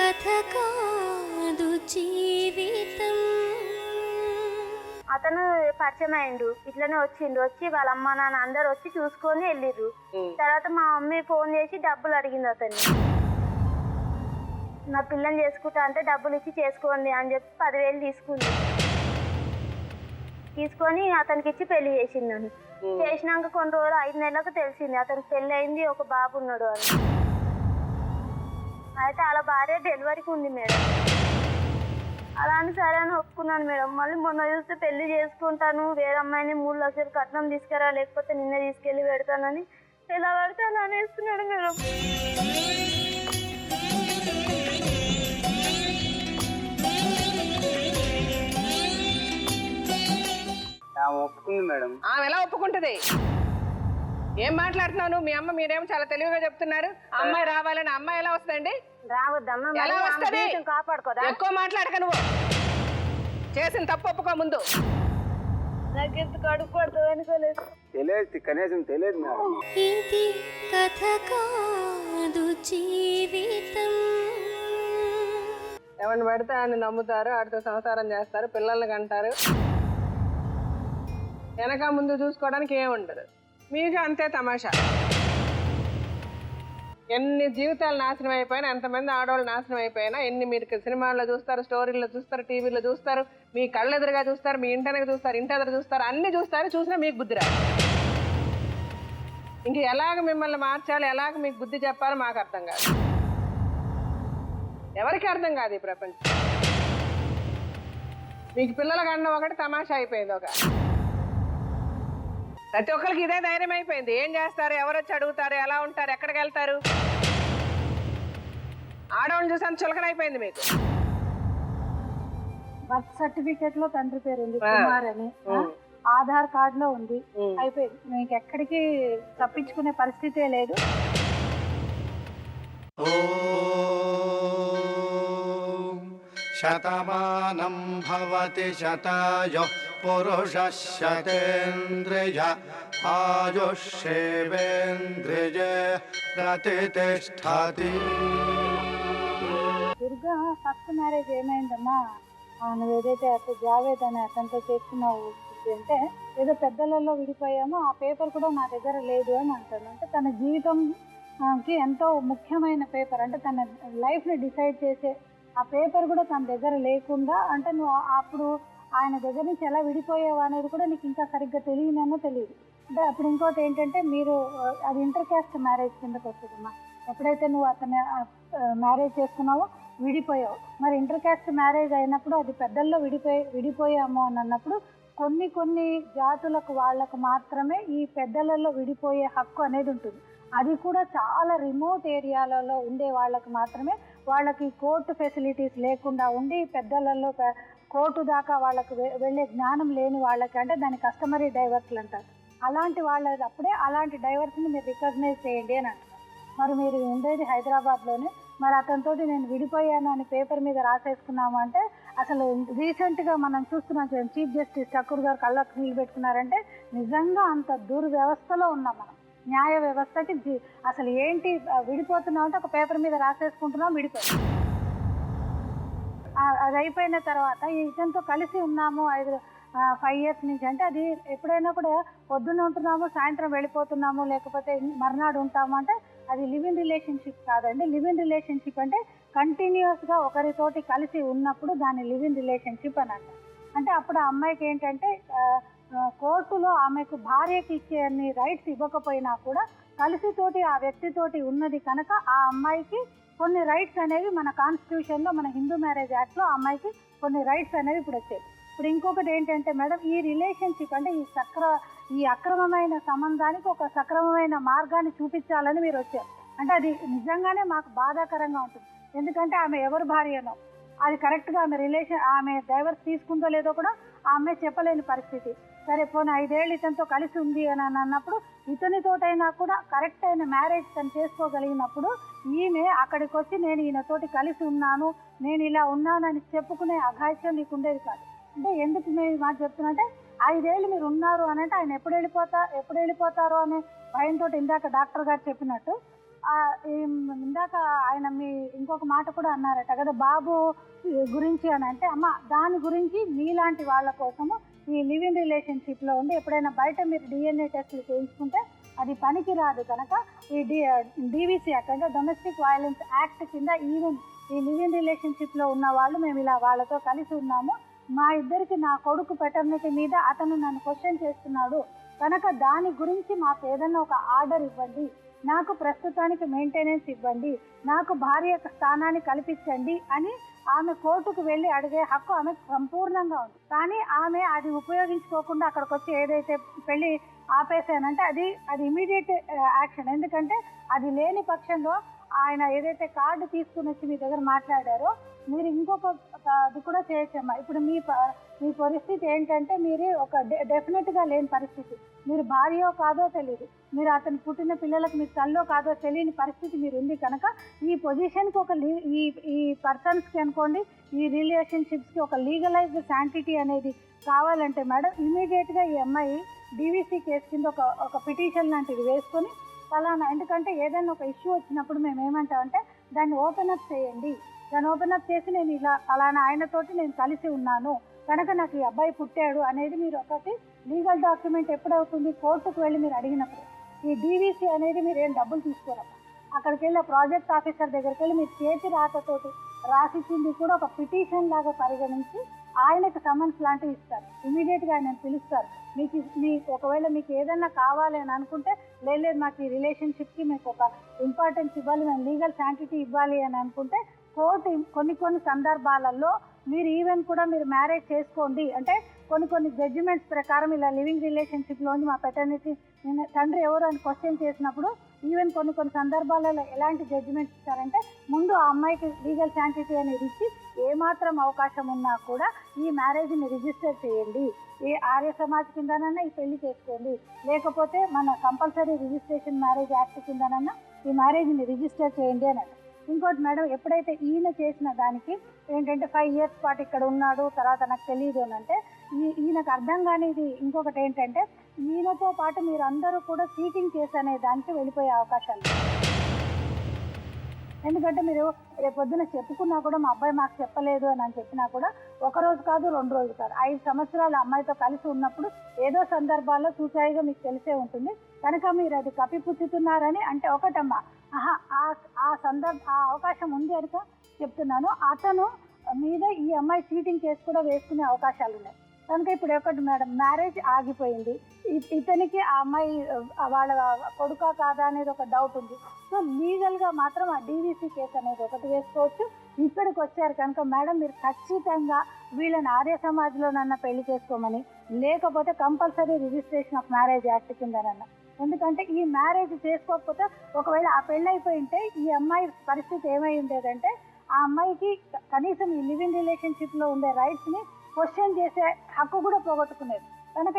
కథ కాదు జీవితం. అతను పరిచయం అయిండు, ఇట్లనే వచ్చి వాళ్ళ అమ్మ నాన్న అందరు వచ్చి చూసుకొని వెళ్ళిర్రు. తర్వాత మా మమ్మీ ఫోన్ చేసి డబ్బులు అడిగింది అతన్ని. నా పిల్లని చేసుకుంటా అంటే డబ్బులు ఇచ్చి చేసుకోండి అని చెప్పి 10,000 తీసుకొని అతనికి ఇచ్చి పెళ్లి చేసింది నన్ను. చేసినాక కొన్ని రోజులు 5 నెలలకు తెలిసింది అతనికి పెళ్లి అయింది, ఒక బాబు ఉన్నాడు అని. అయితే అలా భార్య డెలివరీకి ఉంది మేడం. అలా అని సరే అని ఒప్పుకున్నాను మేడం. మళ్ళీ మొన్న చూస్తే పెళ్లి చేసుకుంటాను, వేరే అమ్మాయిని 3 లక్షలు కట్నం తీసుకురా, లేకపోతే నిన్నే తీసుకెళ్ళి పెడతానని ఎలా పడితే అలా అనేస్తున్నాడు మేడం. ఒప్పుకుంది మేడం. ఆమె ఎలా ఒప్పుకుంటది? ఏం మాట్లాడుతున్నావు? మీ అమ్మ మీరేమో చాలా తెలివిగా చెప్తున్నారు. అమ్మాయి రావాలని. అమ్మాయి ఎలా వస్తుందండి? రావద్దమ్మా, ఎలా వస్తుంది? కాపాడుకోదా? ఎక్కువ మాట్లాడక నువ్వు. చేసిన తప్పు ఒప్పుకో ముందు. నాకెందుకు అడుగుపడుతుంది అనుకోలేదు. తెలియదు, కనీసం తెలియదు మేడం. ఇది కథ కాదు జీవితం. ఎవరిని పడితే ఆయన నమ్ముతారు, ఆడితో సంసారం చేస్తారు, పిల్లల్ని కంటారు. వెనక ముందు చూసుకోవడానికి ఏముండదు. మీకు అంతే తమాషా. ఎన్ని జీవితాలు నాశనం అయిపోయినా, ఎంతమంది ఆడవాళ్ళు నాశనం అయిపోయినా, ఎన్ని మీరు సినిమాల్లో చూస్తారు, స్టోరీల్లో చూస్తారు, టీవీలో చూస్తారు, మీ కళ్ళెదురుగా చూస్తారు, మీ ఇంటనక చూస్తారు, ఇంటి ఎదురు చూస్తారు, అన్ని చూస్తారు. చూసినా మీకు బుద్ధి రాదు. ఇంక ఎలాగ మిమ్మల్ని మార్చాలి, ఎలాగ మీకు బుద్ధి చెప్పాలో మాకు అర్థం కాదు. ఎవరికి అర్థం కాదు ఈ ప్రపంచం. మీకు పిల్లల కన్నా ఒకటి, తమాషా అయిపోయింది ఒక. ప్రతి ఒక్కరికి ఇదే ధైర్యం అయిపోయింది. ఏం చేస్తారు, ఎవరు వచ్చి అడుగుతారు, ఎలా ఉంటారు, ఎక్కడికి వెళ్తారు? ఆడవాళ్ళు చూసి అంత చులకనైపోయింది మీకు. బర్త్ సర్టిఫికేట్ లో తండ్రి పేరు ఉంది కుమార్ అని, ఆధార్ కార్డ్ లో ఉంది, అయిపోయింది. మీకు ఎక్కడికి తప్పించుకునే పరిస్థితే లేదు. శతమానం భవతి శతాయుః పురుషః శతేంద్రియ ఆయుష్యేవేంద్రియే ప్రతిష్ఠతి. దుర్గా ఫస్ట్ మ్యారేజ్ ఏమైందమ్మా, నువ్వు ఏదైతే జావేద్ అనే అతనితో చేసుకున్నావు అంటే ఏదో పెద్దలలో విడిపోయామో ఆ పేపర్ కూడా నా దగ్గర లేదు అని అంటాను. అంటే తన జీవితంకి ఎంతో ముఖ్యమైన పేపర్, అంటే తన లైఫ్ని డిసైడ్ చేసే ఆ పేపర్ కూడా తన దగ్గర లేకుండా, అంటే నువ్వు అప్పుడు ఆయన దగ్గర నుంచి ఎలా విడిపోయావు అనేది కూడా నీకు ఇంకా సరిగ్గా తెలియనో తెలియదు. అంటే అప్పుడు ఇంకోటి ఏంటంటే మీరు అది ఇంటర్ క్యాస్ట్ మ్యారేజ్ కిందకి వస్తుందమ్మా. ఎప్పుడైతే నువ్వు అతను మ్యారేజ్ చేసుకున్నావో విడిపోయావు, మరి ఇంటర్ క్యాస్ట్ మ్యారేజ్ అయినప్పుడు అది పెద్దల్లో విడిపోయాము అని అన్నప్పుడు కొన్ని జాతులకు వాళ్ళకు మాత్రమే ఈ పెద్దలలో విడిపోయే హక్కు అనేది ఉంటుంది. అది కూడా చాలా రిమోట్ ఏరియాలలో ఉండే వాళ్ళకి మాత్రమే, వాళ్ళకి కోర్టు ఫెసిలిటీస్ లేకుండా ఉండి పెద్దలలో కోర్టు దాకా వాళ్ళకు వెళ్ళే జ్ఞానం లేని వాళ్ళకి, అంటే దాన్ని కస్టమరీ డైవర్స్లు అంటారు. అలాంటి వాళ్ళ అప్పుడే అలాంటి డైవర్స్ని మీరు రికగ్నైజ్ చేయండి అని అంటారు. మరి మీరు ఉండేది హైదరాబాద్లోనే, మరి అతనితో నేను విడిపోయాను అని పేపర్ మీద రాసేసుకున్నాము అంటే అసలు రీసెంట్గా మనం చూస్తున్నాం చీఫ్ జస్టిస్ ఠాకూర్ గారు కళ్ళకు నీళ్ళు పెట్టుకున్నారంటే నిజంగా అంత దుర్వ్యవస్థలో ఉన్నాం మనం. న్యాయ వ్యవస్థకి అసలు ఏంటి విడిపోతున్నాం అంటే ఒక పేపర్ మీద రాసేసుకుంటున్నాం, విడిపోతున్నాం. అది అయిపోయిన తర్వాత ఇతనితో కలిసి ఉన్నాము 5 years నుంచి, అంటే అది ఎప్పుడైనా కూడా పొద్దున్న ఉంటున్నాము సాయంత్రం వెళ్ళిపోతున్నాము లేకపోతే మర్నాడు ఉంటాము అంటే అది లివ్ ఇన్ రిలేషన్షిప్ కాదండి. లివ్ ఇన్ రిలేషన్షిప్ అంటే కంటిన్యూస్గా ఒకరితోటి కలిసి ఉన్నప్పుడు దాన్ని లివ్ ఇన్ రిలేషన్షిప్ అని అంటారు. అంటే అప్పుడు ఆ అమ్మాయికి ఏంటంటే కోర్టులో ఆమెకు భార్యకి ఇచ్చే అన్ని రైట్స్ ఇవ్వకపోయినా కూడా కలిసితోటి ఆ వ్యక్తితోటి ఉన్నది కనుక ఆ అమ్మాయికి కొన్ని రైట్స్ అనేవి మన కాన్స్టిట్యూషన్లో, మన హిందూ మ్యారేజ్ యాక్ట్లో ఆ అమ్మాయికి కొన్ని రైట్స్ అనేవి ఇప్పుడు వచ్చాయి. ఇప్పుడు ఇంకొకటి ఏంటంటే మేడం, ఈ రిలేషన్షిప్ అంటే ఈ అక్రమమైన సంబంధానికి ఒక సక్రమమైన మార్గాన్ని చూపించాలని మీరు వచ్చారు. అంటే అది నిజంగానే మాకు బాధాకరంగా ఉంటుంది. ఎందుకంటే ఆమె ఎవరు భార్యనో అది కరెక్ట్గా ఆమె డైవర్స్ తీసుకుందో లేదో కూడా ఆ అమ్మాయి చెప్పలేని పరిస్థితి. సరే పోనీ 5 ఏళ్ళు ఇతనితో కలిసి ఉంది అని అన్నప్పుడు ఇతనితోటైనా కూడా కరెక్ట్ అయిన మ్యారేజ్ తను చేసుకోగలిగినప్పుడు ఈమె అక్కడికి వచ్చి నేను ఈయనతోటి కలిసి ఉన్నాను, నేను ఇలా ఉన్నానని చెప్పుకునే అఘాయిత్యం నీకు ఉండేది కాదు. అంటే ఎందుకు మేము మాట చెప్తున్నా అంటే 5 ఏళ్ళు మీరు ఉన్నారు అని అంటే ఆయన ఎప్పుడు వెళ్ళిపోతారో అనే భయంతో ఇందాక డాక్టర్ గారు చెప్పినట్టు ఇందాక ఆయన మీ ఇంకొక మాట కూడా అన్నారట కదా బాబు గురించి అని అంటే, అమ్మ దాని గురించి మీలాంటి వాళ్ళ కోసము ఈ లివ్ ఇన్ రిలేషన్షిప్లో ఉండి ఎప్పుడైనా బయట మీరు DNA టెస్టులు చేయించుకుంటే అది పనికి రాదు కనుక ఈ DVC అంటే డొమెస్టిక్ వైలెన్స్ యాక్ట్ కింద ఈవెన్ ఈ లివ్ ఇన్ రిలేషన్షిప్లో ఉన్న వాళ్ళు మేము ఇలా వాళ్ళతో కలిసి ఉన్నాము, మా ఇద్దరికి నా కొడుకు పెటర్నిటీ మీద అతను నన్ను క్వశ్చన్ చేస్తున్నాడు కనుక దాని గురించి మాకు ఏదన్నా ఒక ఆర్డర్ ఇవ్వండి, నాకు ప్రస్తుతానికి మెయింటెనెన్స్ ఇవ్వండి, నాకు భార్య స్థానాన్ని కల్పించండి అని ఆమె కోర్టుకు వెళ్ళి అడిగే హక్కు ఆమెకు సంపూర్ణంగా ఉంది. కానీ ఆమె అది ఉపయోగించుకోకుండా అక్కడికి వచ్చి ఏదైతే పెళ్ళి ఆపేసానంటే అది ఇమీడియట్ యాక్షన్. ఎందుకంటే అది లేని పక్షంలో ఆయన ఏదైతే కార్డు తీసుకుని వచ్చి మీ దగ్గర మాట్లాడారో మీరు ఇంకొక అది కూడా చేయొచ్చమ్మా. ఇప్పుడు మీ పరిస్థితి ఏంటంటే మీరు ఒక డెఫినెట్గా లేని పరిస్థితి, మీరు భార్యో కాదో తెలియదు, మీరు అతను పుట్టిన పిల్లలకు మీరు తల్లో కాదో తెలియని పరిస్థితి మీరు ఉంది కనుక ఈ పొజిషన్కి ఒక ఈ పర్సన్స్కి అనుకోండి ఈ రిలేషన్షిప్స్కి ఒక లీగలైజ్డ్ శాంటిటీ అనేది కావాలంటే మేడం ఇమీడియట్గా ఈ అమ్మాయి DVC కేసు కింద ఒక పిటిషన్ లాంటిది వేసుకొని ఫలానా, ఎందుకంటే ఏదైనా ఒక ఇష్యూ వచ్చినప్పుడు మేము ఏమంటామంటే దాన్ని ఓపెన్ అప్ చేయండి, దాన్ని ఓపెన్ అప్ చేసి నేను ఇలా ఫలానా ఆయనతోటి నేను కలిసి ఉన్నాను కనుక నాకు ఈ అబ్బాయి పుట్టాడు అనేది మీరు ఒకటి లీగల్ డాక్యుమెంట్ ఎప్పుడవుతుంది కోర్టుకు వెళ్ళి మీరు అడిగినప్పుడు. ఈ DVC అనేది మీరు ఏం డబ్బులు తీసుకోరమ్మా, అక్కడికి వెళ్ళి ప్రాజెక్ట్ ఆఫీసర్ దగ్గరికి వెళ్ళి మీరు చేతి రాతతోటి రాసిచ్చింది కూడా ఒక పిటిషన్ లాగా పరిగణించి ఆయనకు సమన్స్ లాంటివి ఇస్తారు, ఇమీడియట్గా ఆయన పిలుస్తారు. మీకు ఒకవేళ మీకు ఏదన్నా కావాలి అని అనుకుంటే లేదు మాకు ఈ రిలేషన్షిప్కి మీకు ఒక ఇంపార్టెన్స్ ఇవ్వాలి, మేము లీగల్ శాంటిటీ ఇవ్వాలి అని అనుకుంటే కోర్టు కొన్ని సందర్భాలలో మీరు ఈవెన్ కూడా మీరు మ్యారేజ్ చేసుకోండి అంటే కొన్ని జడ్జిమెంట్స్ ప్రకారం ఇలా లివింగ్ రిలేషన్షిప్లోని మా పెటర్నిటీ తండ్రి ఎవరు అని క్వశ్చన్ చేసినప్పుడు ఈవెన్ కొన్ని సందర్భాలలో ఎలాంటి జడ్జిమెంట్స్ ఇస్తారంటే ముందు ఆ అమ్మాయికి లీగల్ శాంటిటీ అనేది ఇచ్చి ఏమాత్రం అవకాశం ఉన్నా కూడా ఈ మ్యారేజ్ని రిజిస్టర్ చేయండి, ఏ ఆర్య సమాజ్ కిందనన్నా ఈ పెళ్లి చేసుకోండి, లేకపోతే మన కంపల్సరీ రిజిస్ట్రేషన్ మ్యారేజ్ యాక్ట్ కిందనన్నా ఈ మ్యారేజ్ని రిజిస్టర్ చేయండి అని. ఇంకోటి మేడం ఎప్పుడైతే ఈయన చేసిన దానికి ఏంటంటే 5 years పాటు ఇక్కడ ఉన్నాడు తర్వాత నాకు తెలియదు అని అంటే ఈయనకు అర్థం కానిది ఇంకొకటి ఏంటంటే ఈయనతో పాటు మీరు అందరూ కూడా చీటింగ్ కేసు అనే దానికి వెళ్ళిపోయే అవకాశాలు. ఎందుకంటే మీరు రేపొద్దున చెప్పుకున్నా కూడా మా అబ్బాయి మాకు చెప్పలేదు అని చెప్పినా కూడా 1 రోజు కాదు 2 రోజులు కాదు 5 సంవత్సరాలు అమ్మాయితో కలిసి ఉన్నప్పుడు ఏదో సందర్భాల్లో చూచాయిగా మీకు తెలిసే ఉంటుంది కనుక మీరు అది కప్పిపుచ్చుతున్నారని అంటే ఒకటమ్మా ఆ అవకాశం ఉంది అని చెప్తున్నాను. అతను మీద ఈ అమ్మాయి చీటింగ్ కేసు కూడా వేసుకునే అవకాశాలు ఉన్నాయి కనుక ఇప్పుడు ఒకటి మేడం మ్యారేజ్ ఆగిపోయింది, ఇతనికి ఆ అమ్మాయి వాళ్ళ కొడుకా కాదా అనేది ఒక డౌట్ ఉంది. సో లీగల్గా మాత్రం ఆ DVC కేసు అనేది ఒకటి వేసుకోవచ్చు. ఇక్కడికి వచ్చారు కనుక మేడం మీరు ఖచ్చితంగా వీళ్ళని ఆర్య సమాజ్లోనన్నా పెళ్లి చేసుకోమని, లేకపోతే compulsory registration of marriage act కిందనన్నా. ఎందుకంటే ఈ మ్యారేజ్ చేసుకోకపోతే ఒకవేళ ఆ పెళ్ళి అయిపోయి ఉంటే ఈ అమ్మాయి పరిస్థితి ఏమై ఉండేదంటే ఆ అమ్మాయికి కనీసం ఈ లివ్ ఇన్ రిలేషన్షిప్లో ఉండే రైట్స్ని క్వశ్చన్ చేసే హక్కు కూడా పోగొట్టుకునేది కనుక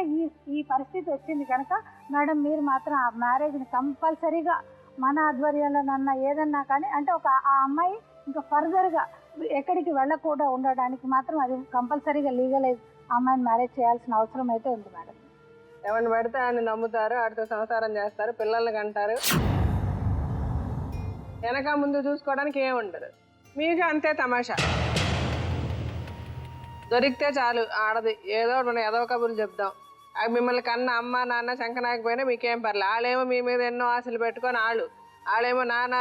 ఈ పరిస్థితి వచ్చింది కనుక మేడం మీరు మాత్రం ఆ మ్యారేజ్ని కంపల్సరీగా మన ఆధ్వర్యంలోనన్నా ఏదన్నా కానీ అంటే ఆ అమ్మాయి ఇంకా ఫర్దర్గా ఎక్కడికి వెళ్ళకుండా ఉండడానికి మాత్రం అది కంపల్సరీగా లీగలైజ్ అమ్మాయిని మ్యారేజ్ చేయాల్సిన అవసరం అయితే ఉంది మేడం. ఎవరిని పెడితే ఆయన నమ్ముతారు, ఆడితో సంసారం చేస్తారు, పిల్లల్ని కంటారు, వెనక ముందు చూసుకోవడానికి ఏముండదు. మీకు అంతే తమాషా, దొరికితే చాలు ఆడది ఏదో మనం ఏదో కబుర్లు చెప్దాం. మిమ్మల్ని కన్నా అమ్మ నాన్న శంకనాయకపోయినా మీకేం పర్లేదు. వాళ్ళేమో మీ మీద ఎన్నో ఆశలు పెట్టుకొని వాళ్ళేమో నాన్న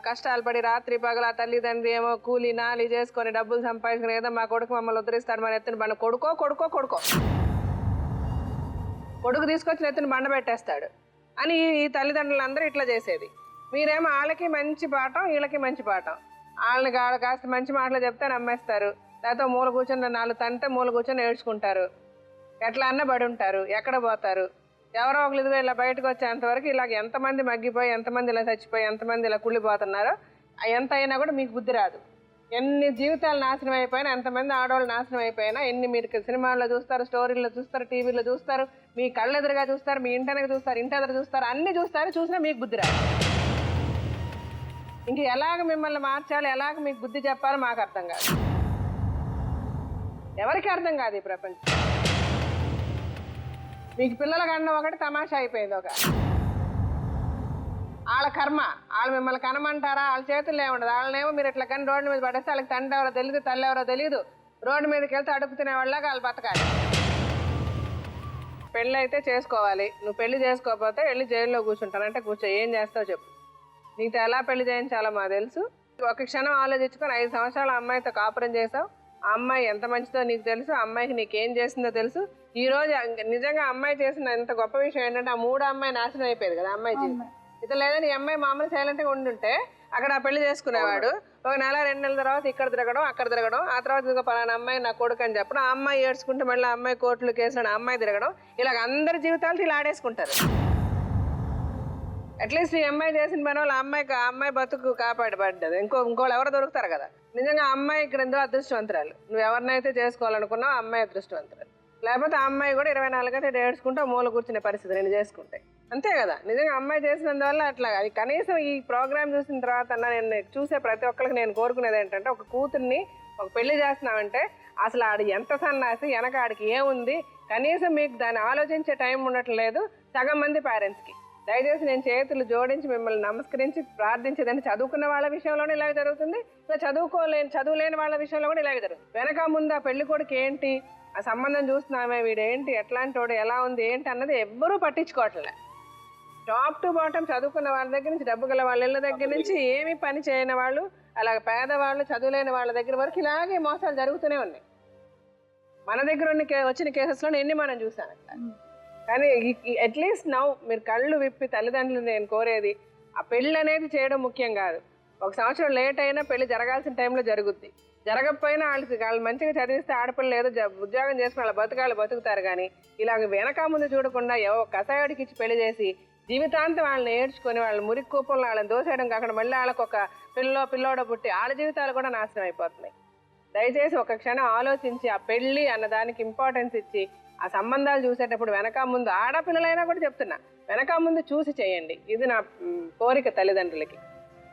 కష్టాలు పడి రాత్రి పగల తల్లిదండ్రి ఏమో కూలి నాలి చేసుకొని డబ్బులు సంపాదించుకుని ఏదో మా కొడుకు మమ్మల్ని ఉద్ధరిస్తాడు మన ఎత్తున బండ కొడుకు తీసుకొచ్చిన ఎత్తున బండ పెట్టేస్తాడు అని ఈ తల్లిదండ్రులందరూ ఇట్లా చేసేది. మీరేమో వాళ్ళకి మంచి పాఠం వీళ్ళకి మంచి పాఠం, వాళ్ళని కాస్త మంచి మాటలు చెప్తే నమ్మేస్తారు, లేకపోతే మూల కూర్చొని 4 తంటే మూల కూర్చొని ఏడ్చుకుంటారు, ఎట్లా అన్న పడి ఉంటారు, ఎక్కడ పోతారు. ఎవరో ఒకరు ఇదిగో ఇలా బయటకు వచ్చేంతవరకు ఇలాగ ఎంతమంది మగ్గిపోయి ఎంతమంది ఇలా చచ్చిపోయి ఎంతమంది ఇలా కుళ్ళిపోతున్నారో ఎంత అయినా కూడా మీకు బుద్ధి రాదు. ఎన్ని జీవితాలు నాశనం అయిపోయినా, ఎంతమంది ఆడవాళ్ళు నాశనం అయిపోయినా, ఎన్ని మీరు సినిమాల్లో చూస్తారు, స్టోరీల్లో చూస్తారు, టీవీలో చూస్తారు, మీ కళ్ళెదురుగా చూస్తారు, మీ ఇంటనక చూస్తారు, ఇంటి ఎదురు చూస్తారు, అన్ని చూస్తారు, చూసినా మీకు బుద్ధి రాదు. ఇంక ఎలాగ మిమ్మల్ని మార్చాలి, ఎలాగ మీకు బుద్ధి చెప్పాలో మాకు అర్థం కాదు, ఎవరికి అర్థం కాదు ఈ ప్రపంచం. మీకు పిల్లల కన్నా ఒకటి తమాషా అయిపోయింది. వాళ్ళ కర్మ. వాళ్ళు మిమ్మల్ని కనమంటారా? వాళ్ళ చేతుల్లో ఏముండదు. వాళ్ళనేమో మీరు ఇట్లా కానీ రోడ్డు మీద పడేస్తే వాళ్ళకి తండ్రి ఎవరో తెలియదు, తల్లి ఎవరో తెలియదు. రోడ్డు మీదకి వెళ్తే అడుగు తినే వాళ్ళగా వాళ్ళు బతకాలి. పెళ్ళి అయితే చేసుకోవాలి. నువ్వు పెళ్లి చేసుకోకపోతే వెళ్ళి జైల్లో కూర్చుంటానంటే కూర్చో. ఏం చేస్తావు చెప్పు. నీతో ఎలా పెళ్లి చేయించాలో మాకు తెలుసు. ఒక క్షణం ఆలోచించుకొని 5 సంవత్సరాలు అమ్మాయితో కాపురం చేసావు. ఆ అమ్మాయి ఎంత మంచిదో నీకు తెలుసు. ఆ అమ్మాయికి నీకేం చేసిందో తెలుసు. ఈ రోజు నిజంగా అమ్మాయి చేసిన ఎంత గొప్ప విషయం ఏంటంటే ఆ 3 అమ్మాయి నాశనం అయిపోయేది కదా అమ్మాయి జీవితం. ఇతను లేదని ఈ అమ్మాయి మామూలు సైలెంట్గా ఉండుంటే అక్కడ ఆ పెళ్లి చేసుకునేవాడు. ఒక నెల 2 నెలల తర్వాత ఇక్కడ తిరగడం, అక్కడ తిరగడం, ఆ తర్వాత ఇంకా పలానా అమ్మాయి నా కొడుకు అని చెప్పడం, ఆ అమ్మాయి ఏడ్చుకుంటే మళ్ళీ ఆ అమ్మాయి కోర్టులు కేసులు, ఆ అమ్మాయి తిరగడం, ఇలాగ అందరి జీవితాలు ఇలా ఆడేసుకుంటారు. అట్లీస్ట్ ఈ అమ్మాయి చేసిన పని వల్ల ఆ అమ్మాయి బతుకు కాపాడబడ్డది. ఇంకోళ్ళు ఎవరో దొరుకుతారు కదా. నిజంగా ఆ అమ్మాయి ఇక్కడ ఎంతో అదృష్టవంతురాలు. నువ్వు ఎవరినైతే చేసుకోవాలనుకున్నావు ఆ అమ్మాయి అదృష్టవంతురాలు. లేకపోతే ఆ అమ్మాయి కూడా 24 గంటలు ఏడ్చుకుంటూ మూల కూర్చునే పరిస్థితి నేను చేసుకుంటే. అంతే కదా. నిజంగా అమ్మాయి చేసినందువల్ల అట్లా అది కనీసం ఈ ప్రోగ్రామ్ చూసిన తర్వాత నేను చూసే ప్రతి ఒక్కరికి నేను కోరుకునేది ఏంటంటే ఒక కూతుర్ని ఒక పెళ్లి చేస్తున్నామంటే అసలు ఆడు ఎంత సన్నాసి, వెనక ఆడికి ఏముంది, కనీసం మీకు దాన్ని ఆలోచించే టైం ఉండట్లేదు సగం మంది పేరెంట్స్కి. దయచేసి నేను చేతులు జోడించి మిమ్మల్ని నమస్కరించి ప్రార్థించేదంటే చదువుకున్న వాళ్ళ విషయంలోనే ఇలాగే జరుగుతుంది, ఇలా చదువులేని వాళ్ళ విషయంలో కూడా ఇలాగే జరుగుతుంది. వెనక ముందు ఆ పెళ్లి కొడుకు ఏంటి, ఆ సంబంధం చూస్తున్నామే, వీడేంటి, ఎట్లాంటి వాడు, ఎలా ఉంది ఏంటి అన్నది ఎవ్వరూ పట్టించుకోవట్లే. టాప్ టు బాటం చదువుకున్న వాళ్ళ దగ్గర నుంచి, డబ్బు గల వాళ్ళ దగ్గర నుంచి, ఏమీ పని చేయని వాళ్ళు, అలాగే పేదవాళ్ళు, చదువులేని వాళ్ళ దగ్గర వరకు ఇలాగే మోసాలు జరుగుతూనే ఉన్నాయి. మన దగ్గర వచ్చిన కేసెస్లో ఎన్ని మనం చూసాను. కానీ అట్లీస్ట్ నౌ మీరు కళ్ళు విప్పి తల్లిదండ్రులు నేను కోరేది ఆ పెళ్ళి అనేది చేయడం ముఖ్యం కాదు. 1 సంవత్సరం లేట్ అయినా పెళ్లి జరగాల్సిన టైంలో జరుగుద్ది. జరగకపోయినా వాళ్ళు మంచిగా చదివిస్తే ఆడపిల్లలు ఏదో ఉద్యోగం చేసుకుని వాళ్ళ బతుకుతారు. కానీ ఇలాగ వెనక ముందు చూడకుండా కసాయోడికి ఇచ్చి పెళ్లి చేసి జీవితాంతం వాళ్ళని ఏడ్చుకొని వాళ్ళ మురికి కూపంలో వాళ్ళని దోసేయడం కాకుండా మళ్ళీ వాళ్ళకి ఒక పిల్లోడ పుట్టి వాళ్ళ జీవితాలు కూడా నాశనం అయిపోతున్నాయి. దయచేసి ఒక క్షణం ఆలోచించి ఆ పెళ్ళి అన్న దానికి ఇంపార్టెన్స్ ఇచ్చి ఆ సంబంధాలు చూసేటప్పుడు వెనక ముందు, ఆడపిల్లలైనా కూడా చెప్తున్నా, వెనక ముందు చూసి చేయండి. ఇది నా కోరిక తల్లిదండ్రులకి.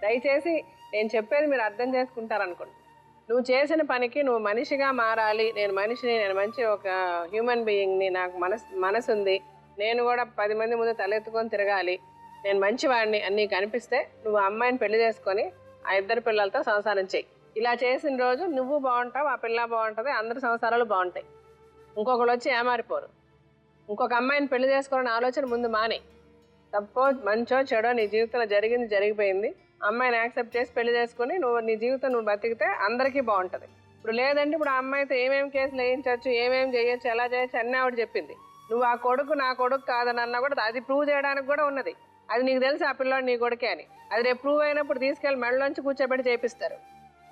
దయచేసి నేను చెప్పేది మీరు అర్థం చేసుకుంటారనుకుంటున్నా. నువ్వు చేసిన పనికి నువ్వు మనిషిగా మారాలి. నేను మనిషిని, నేను మంచి ఒక హ్యూమన్ బీయింగ్ని, నాకు మనసు ఉంది, నేను కూడా 10 మంది ముందు తలెత్తుకొని తిరగాలి, నేను మంచివాడిని అని నీకు అనిపిస్తే నువ్వు అమ్మాయిని పెళ్లి చేసుకొని ఆ 2 పిల్లలతో సంసారం చెయ్యి. ఇలా చేసిన రోజు నువ్వు బాగుంటావు, ఆ పిల్ల బాగుంటుంది, అందరి సంసారాలు బాగుంటాయి. ఇంకొకళ్ళు వచ్చి ఏమారిపోరు. ఇంకొక అమ్మాయిని పెళ్లి చేసుకోవాలని ఆలోచన ముందు మానే. తప్పో మంచో చెడో నీ జీవితంలో జరిగిపోయింది. అమ్మాయిని యాక్సెప్ట్ చేసి పెళ్లి చేసుకుని నీ జీవితం నువ్వు బతికితే అందరికీ బాగుంటుంది. ఇప్పుడు లేదంటే ఇప్పుడు ఆ అమ్మాయితో ఏమేమి కేసులు వేయించవచ్చు, ఏమేమి చేయొచ్చు, ఎలా చేయొచ్చు అన్నీ ఆవిడ చెప్పింది. నువ్వు ఆ కొడుకు నా కొడుకు కాదని అన్నా కూడా అది ప్రూవ్ చేయడానికి కూడా ఉన్నది. అది నీకు తెలుసు ఆ పిల్లోడు నీ కొడుకే అని. అది రేపు ప్రూవ్ అయినప్పుడు తీసుకెళ్ళి మెడలోంచి కూర్చోబెట్టి చేపిస్తారు.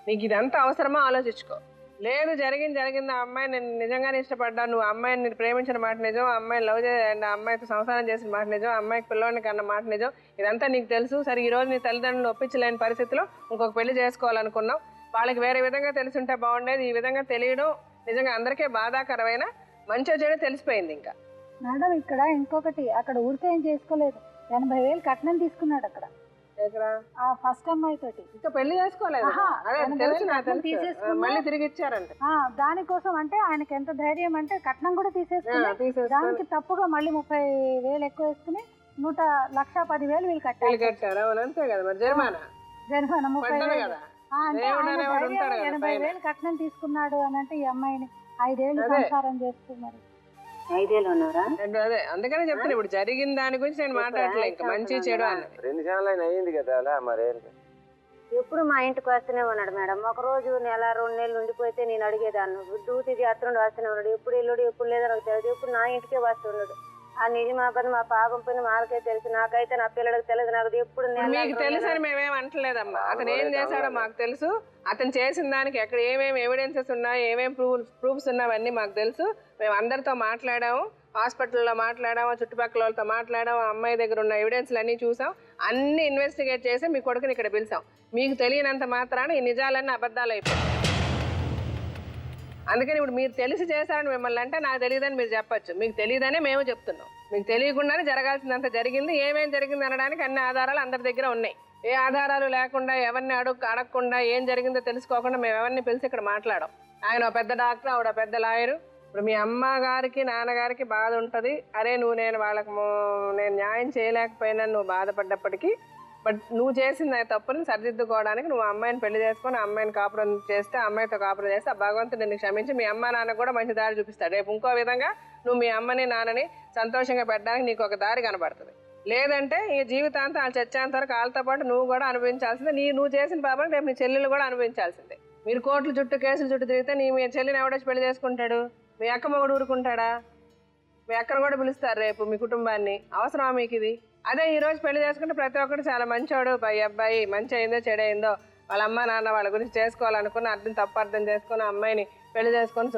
నీకు ఇదంతా అవసరమా ఆలోచించుకో. లేదు జరిగింది, ఆ అమ్మాయి నేను నిజంగానే ఇష్టపడ్డా, నువ్వు అమ్మాయిని ప్రేమించిన మాట నిజం, అమ్మాయిని లవ్ చేయండి, ఆ అమ్మాయితో సంసారం చేసిన మాట నిజం, అమ్మాయికి పిల్లోడిని కన్న మాట నిజం, ఇదంతా నీకు తెలుసు. సరే ఈ రోజు నీ తల్లిదండ్రులు ఒప్పించలేని పరిస్థితిలో ఇంకొక పెళ్లి చేసుకోవాలనుకున్నావు. వాళ్ళకి వేరే విధంగా తెలుసుంటే బాగుండేది. ఈ విధంగా తెలియడం నిజంగా అందరికీ బాధాకరమైన, మంచో చెడు తెలిసిపోయింది. ఇంకా మేడం ఇక్కడ ఇంకొకటి, అక్కడ ఊరికే ఏం చేసుకోలేదు, 80,000 కట్నం తీసుకున్నాడు అక్కడ ఆ ఫస్ట్ అమ్మాయి తోటి. ఇంకా పెళ్లి చేసుకోలేదు, మళ్ళీ తిరిగి ఇచ్చారంట. దానికోసం అంటే ఆయనకి ఎంత ధైర్యం అంటే కట్నం కూడా తీసేసుకుని దానికి తప్పుగా మళ్ళీ 30,000 ఎక్కువ వేసుకుని 1,10,000 వీళ్ళు కట్టారు. అంతే కదా మరి, జరిమానా 30,000 80,000 కట్నం తీసుకున్నాడు అని అంటే ఈ అమ్మాయిని 5 ఏళ్ళు సంసారం చేస్తున్నారు. 5 ఏళ్ళు ఉన్నారా? అదే అందుకనే చెప్తాను. ఇప్పుడు జరిగిన దాని గురించి నేను మాట్లాడలేదు, ఇంకా మంచి చెడు అన్నది 2 నెలలు అయింది కదా అలా. మరి ఎప్పుడు మా ఇంటికి వస్తూనే ఉన్నాడు మేడం. ఒక రోజు నెల 2 నెలలు ఉండిపోతే నేను అడిగేదాన్ని, డ్యూటీ చేస్తున్నాడు, వస్తూనే ఉన్నాడు. ఎప్పుడు వెళ్ళాడు ఎప్పుడు లేదో నాకు తెలియదు. ఎప్పుడు నా ఇంటికే వస్తున్నాడు. ఆ నిజమా పని మా పాపం పని మాకే తెలుసు, నాకైతే నా పిల్లడికి తెలియదు. నాకు ఎప్పుడు మీకు తెలుసు అని మేమేం అంటలేదమ్మా. అతను ఏం చేశాడో మాకు తెలుసు. అతను చేసిన దానికి ఎక్కడ ఏమేమి ఎవిడెన్సెస్ ఉన్నాయి, ఏమేమి ప్రూఫ్స్ ఉన్నావన్నీ మాకు తెలుసు. మేము అందరితో మాట్లాడాము, హాస్పిటల్లో మాట్లాడాము, చుట్టుపక్కల వాళ్ళతో మాట్లాడాము, అమ్మాయి దగ్గర ఉన్న ఎవిడెన్స్లు అన్నీ చూసాం, అన్ని ఇన్వెస్టిగేట్ చేసి మీ కొడుకుని ఇక్కడ పిలిచాం. మీకు తెలియనంత మాత్రాన ఈ నిజాలన్నీ అబద్ధాలు అయిపోయాయి. అందుకని ఇప్పుడు మీరు తెలిసి చేశారని మిమ్మల్ని అంటే నాకు తెలియదని మీరు చెప్పచ్చు. మీకు తెలియదనే మేము చెప్తున్నాం. మీకు తెలియకుండానే జరగాల్సిందంత జరిగింది. ఏమేం జరిగింది అనడానికి అన్ని ఆధారాలు అందరి దగ్గర ఉన్నాయి. ఏ ఆధారాలు లేకుండా ఎవరిని అడగకుండా ఏం జరిగిందో తెలుసుకోకుండా మేము ఎవరిని పిలిచి ఇక్కడ మాట్లాడాం. ఆయన పెద్ద డాక్టర్, ఆవిడ పెద్ద లాయరు. ఇప్పుడు మీ అమ్మగారికి నాన్నగారికి బాధ ఉంటుంది. అరే నేను న్యాయం చేయలేకపోయినా నువ్వు బాధపడ్డప్పటికీ బట్ నువ్వు చేసిన తప్పుని సరిదిద్దుకోవడానికి నువ్వు అమ్మాయిని పెళ్లి చేసుకొని అమ్మాయిని కాపురం చేస్తే అమ్మాయితో కాపురం చేస్తే ఆ భగవంతుడు నిన్ను క్షమించి మీ అమ్మ నాన్న కూడా మంచి దారి చూపిస్తాడు. రేపు ఇంకో విధంగా నువ్వు మీ అమ్మని నాన్నని సంతోషంగా పెట్టడానికి నీకు ఒక దారి కనబడుతుంది. లేదంటే ఈ జీవితాంతం వాళ్ళు చచ్చేంత వరకు వాళ్ళతో పాటు నువ్వు కూడా అనుభవించాల్సిందే. నువ్వు చేసిన పాపం రేపు నీ చెల్లెలు కూడా అనుభవించాల్సిందే. మీరు కోర్టుల చుట్టూ కేసుల చుట్టూ తిరిగితే మీ చెల్లిని ఎవడొచ్చి పెళ్లి చేసుకుంటాడు? మీ అక్క మొగుడు ఊరుకుంటాడా? మీ అక్కను కూడా పిలుస్తారు రేపు మీ కుటుంబాన్ని. అవసరమా మీకు ఇది? అదే ఈ రోజు పెళ్లి చేసుకుంటే ప్రతి ఒక్కరు చాలా మంచోడు, అబ్బాయి మంచి అయిందో చెడైందో వాళ్ళ అమ్మ నాన్న వాళ్ళ గురించి చేసుకోవాలనుకుని తప్పు అర్థం చేసుకుని అమ్మాయిని పెళ్లి చేసుకొని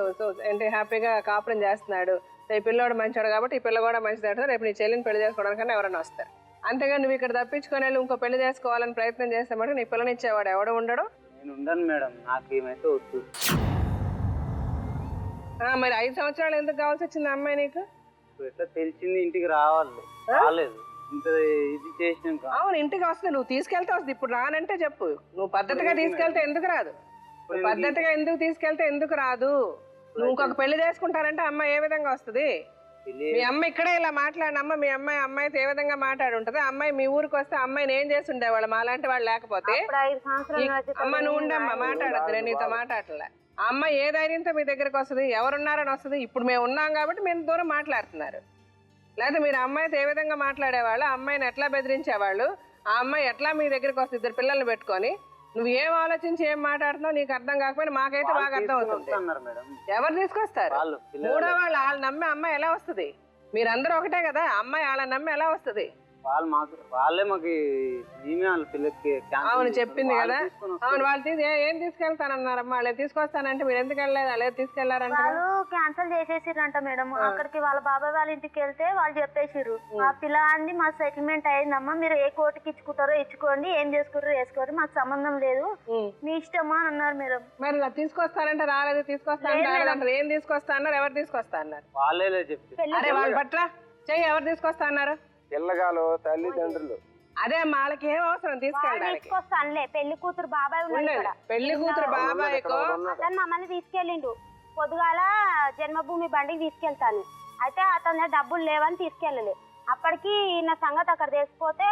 ఏంటి హ్యాపీగా కాపురం చేస్తున్నాడు. ఈ పిల్లోడు మంచోడు కాబట్టి ఈ పిల్ల కూడా మంచిది. రేపు నీ చెల్లిని పెళ్లి చేసుకోవడానికన్నా ఎవరైనా వస్తారు. అంతేగా నువ్వు ఇక్కడ తప్పించుకొని వెళ్ళి ఇంకో పెళ్లి చేసుకోవాలని ప్రయత్నం చేస్తే మటుకు నీ పిల్లనిచ్చేవాడు ఎవడు ఉండడు. నేను ఉండను మేడం, నాకు ఏమైతే వద్దు. మరి 5 సంవత్సరాలు ఎందుకు కావాల్సి వచ్చింది అమ్మాయి నీకు? ఎట్లా తెలిసింది ఇంటికి రాలేదు ఇంత ఇది చేసినాక. అవును, ఇంటికి వస్తుంది, నువ్వు తీసుకెళ్తే వస్తుంది. ఇప్పుడు రానంటే చెప్పు. నువ్వు పద్ధతిగా తీసుకెళ్తే ఎందుకు రాదు? పద్ధతిగా ఎందుకు తీసుకెళ్తే ఎందుకు రాదు? నువ్వు ఇంకొక పెళ్లి చేసుకుంటారంటే అమ్మాయి ఏ విధంగా వస్తుంది? మీ అమ్మ ఇక్కడే ఇలా మాట్లాడిన అమ్మ మీ అమ్మాయితో ఏ విధంగా మాట్లాడి ఉంటది? అమ్మాయి మీ ఊరికి వస్తే అమ్మాయిని ఏం చేసి ఉండేవాళ్ళు మాలాంటి వాళ్ళు లేకపోతే? అమ్మ నువ్వు ఉండమ్మా, మాట్లాడద్దు, నీతో మాట్లాడలే. ఆ అమ్మాయి ఏ ధైర్యంతో మీ దగ్గరికి వస్తుంది? ఎవరున్నారని వస్తుంది? ఇప్పుడు మేము ఉన్నాం కాబట్టి మేము దూరం మాట్లాడుతున్నారు. లేకపోతే మీరు అమ్మాయితో ఏ విధంగా మాట్లాడేవాళ్ళు, అమ్మాయిని ఎట్లా బెదిరించేవాళ్ళు, ఆ అమ్మాయి ఎట్లా మీ దగ్గరికి వస్తుంది? 2 పిల్లల్ని పెట్టుకొని నువ్వు ఏం ఆలోచించి ఏం మాట్లాడుతున్నావు నీకు అర్థం కాకపోయినా మాకైతే బాగా అర్థం అవుతుంది. ఎవరు తీసుకొస్తారు? 3వ వాళ్ళు నమ్మే అమ్మాయి ఎలా వస్తుంది? మీరందరూ ఒకటే కదా, అమ్మాయి వాళ్ళని నమ్మి ఎలా వస్తుంది? వాళ్ళే మాకు పిల్లకి. అవును చెప్పింది కదా. అవును, వాళ్ళు ఏం తీసుకెళ్తానన్నారమ్మా? వాళ్ళు తీసుకొస్తానంటే మీరు ఎందుకు వెళ్ళలేదు? అలా తీసుకెళ్లారంటే వాళ్ళు క్యాన్సల్ చేసేసిరంట మేడం. అక్కడికి వాళ్ళ బాబాయ్ వాళ్ళ ఇంటికి వెళ్తే వాళ్ళు చెప్పేసిర్రు, ఆ పిల్ల అంది మా సెటిల్మెంట్ అయిందమ్మా, మీరు ఏ కోర్టుకి ఇచ్చుకుంటారో ఇచ్చుకోండి, ఏం చేసుకుంటారో వేసుకోండి, మాకు సంబంధం లేదు, మీ ఇష్టమా అని అన్నారు మేడం. మరి తీసుకొస్తారంటే రాలేదు, తీసుకొస్తానంటే ఏం తీసుకొస్తా అన్నారు? ఎవరు తీసుకొస్తా అన్నారు? వాళ్ళే చెప్పి. అరే వాళ్ళ పట్ల చెయ్యి, ఎవరు తీసుకొస్తా అన్నారు? పిల్లగాలు తల్లిదండ్రులు. అదే వాళ్ళకి ఏం అవసరం తీసుకెళ్ళడానికి? తీసుకొస్తానులే, పెళ్లి కూతురు బాబాయ్ ఉన్నాడు. పెళ్లి కూతురు బాబాయ్ అతను మమ్మల్ని తీసుకెళ్ళిండు. పొద్దుగాల జన్మభూమి బండికి తీసుకెళ్తాను, అయితే అతని డబ్బులు లేవని తీసుకెళ్ళలే. అప్పటికి ఈయన సంగతి అక్కడ తెలిసిపోతే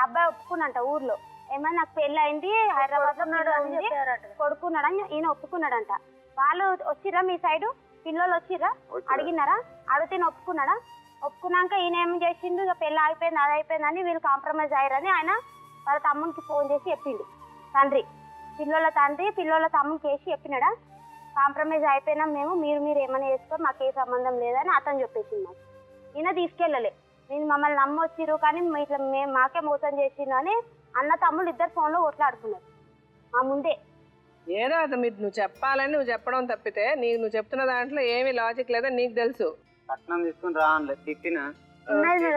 అబ్బాయి ఒప్పుకున్నంట ఊర్లో, ఏమన్నా నాకు పెళ్లి అయింది హైదరాబాద్ లో కొడుకున్నాడని ఈయన ఒప్పుకున్నాడంట. వాళ్ళు వచ్చిర్రా మీ సైడు? పిల్లలు వచ్చిర్రా? అడిగినారా? అడిగితే ఒప్పుకున్నాడా? ఒప్పుకున్నాక ఈయన ఏం చేసిండు, ఇక పెళ్ళి అయిపోయింది అది అయిపోయిందని వీళ్ళు కాంప్రమైజ్ అయ్యారని ఆయన వాళ్ళ తమ్మునికి ఫోన్ చేసి చెప్పిండు. తండ్రి పిల్లల తమ్మునికి వేసి చెప్పినాడా, కాంప్రమైజ్ అయిపోయినాం మేము, మీరు ఏమైనా చేసుకో, మాకు ఏ సంబంధం లేదని అతను చెప్పేసింది. మాకు ఈయన తీసుకెళ్ళలే, నేను మమ్మల్ని నమ్మొచ్చిరు కానీ ఇట్లా మాకే మోసం చేసిండు అని అన్న తమ్ముళ్ళు 2 ఫోన్లో కొట్లాడుకున్నారు మా ముందే. ఏదో అది మీరు నువ్వు చెప్పాలని నువ్వు చెప్పడం తప్పితే నువ్వు చెప్తున్న దాంట్లో ఏమీ లాజిక్ లేదని నీకు తెలుసు. కట్నం తీసుకుని రానులే, తిట్టినా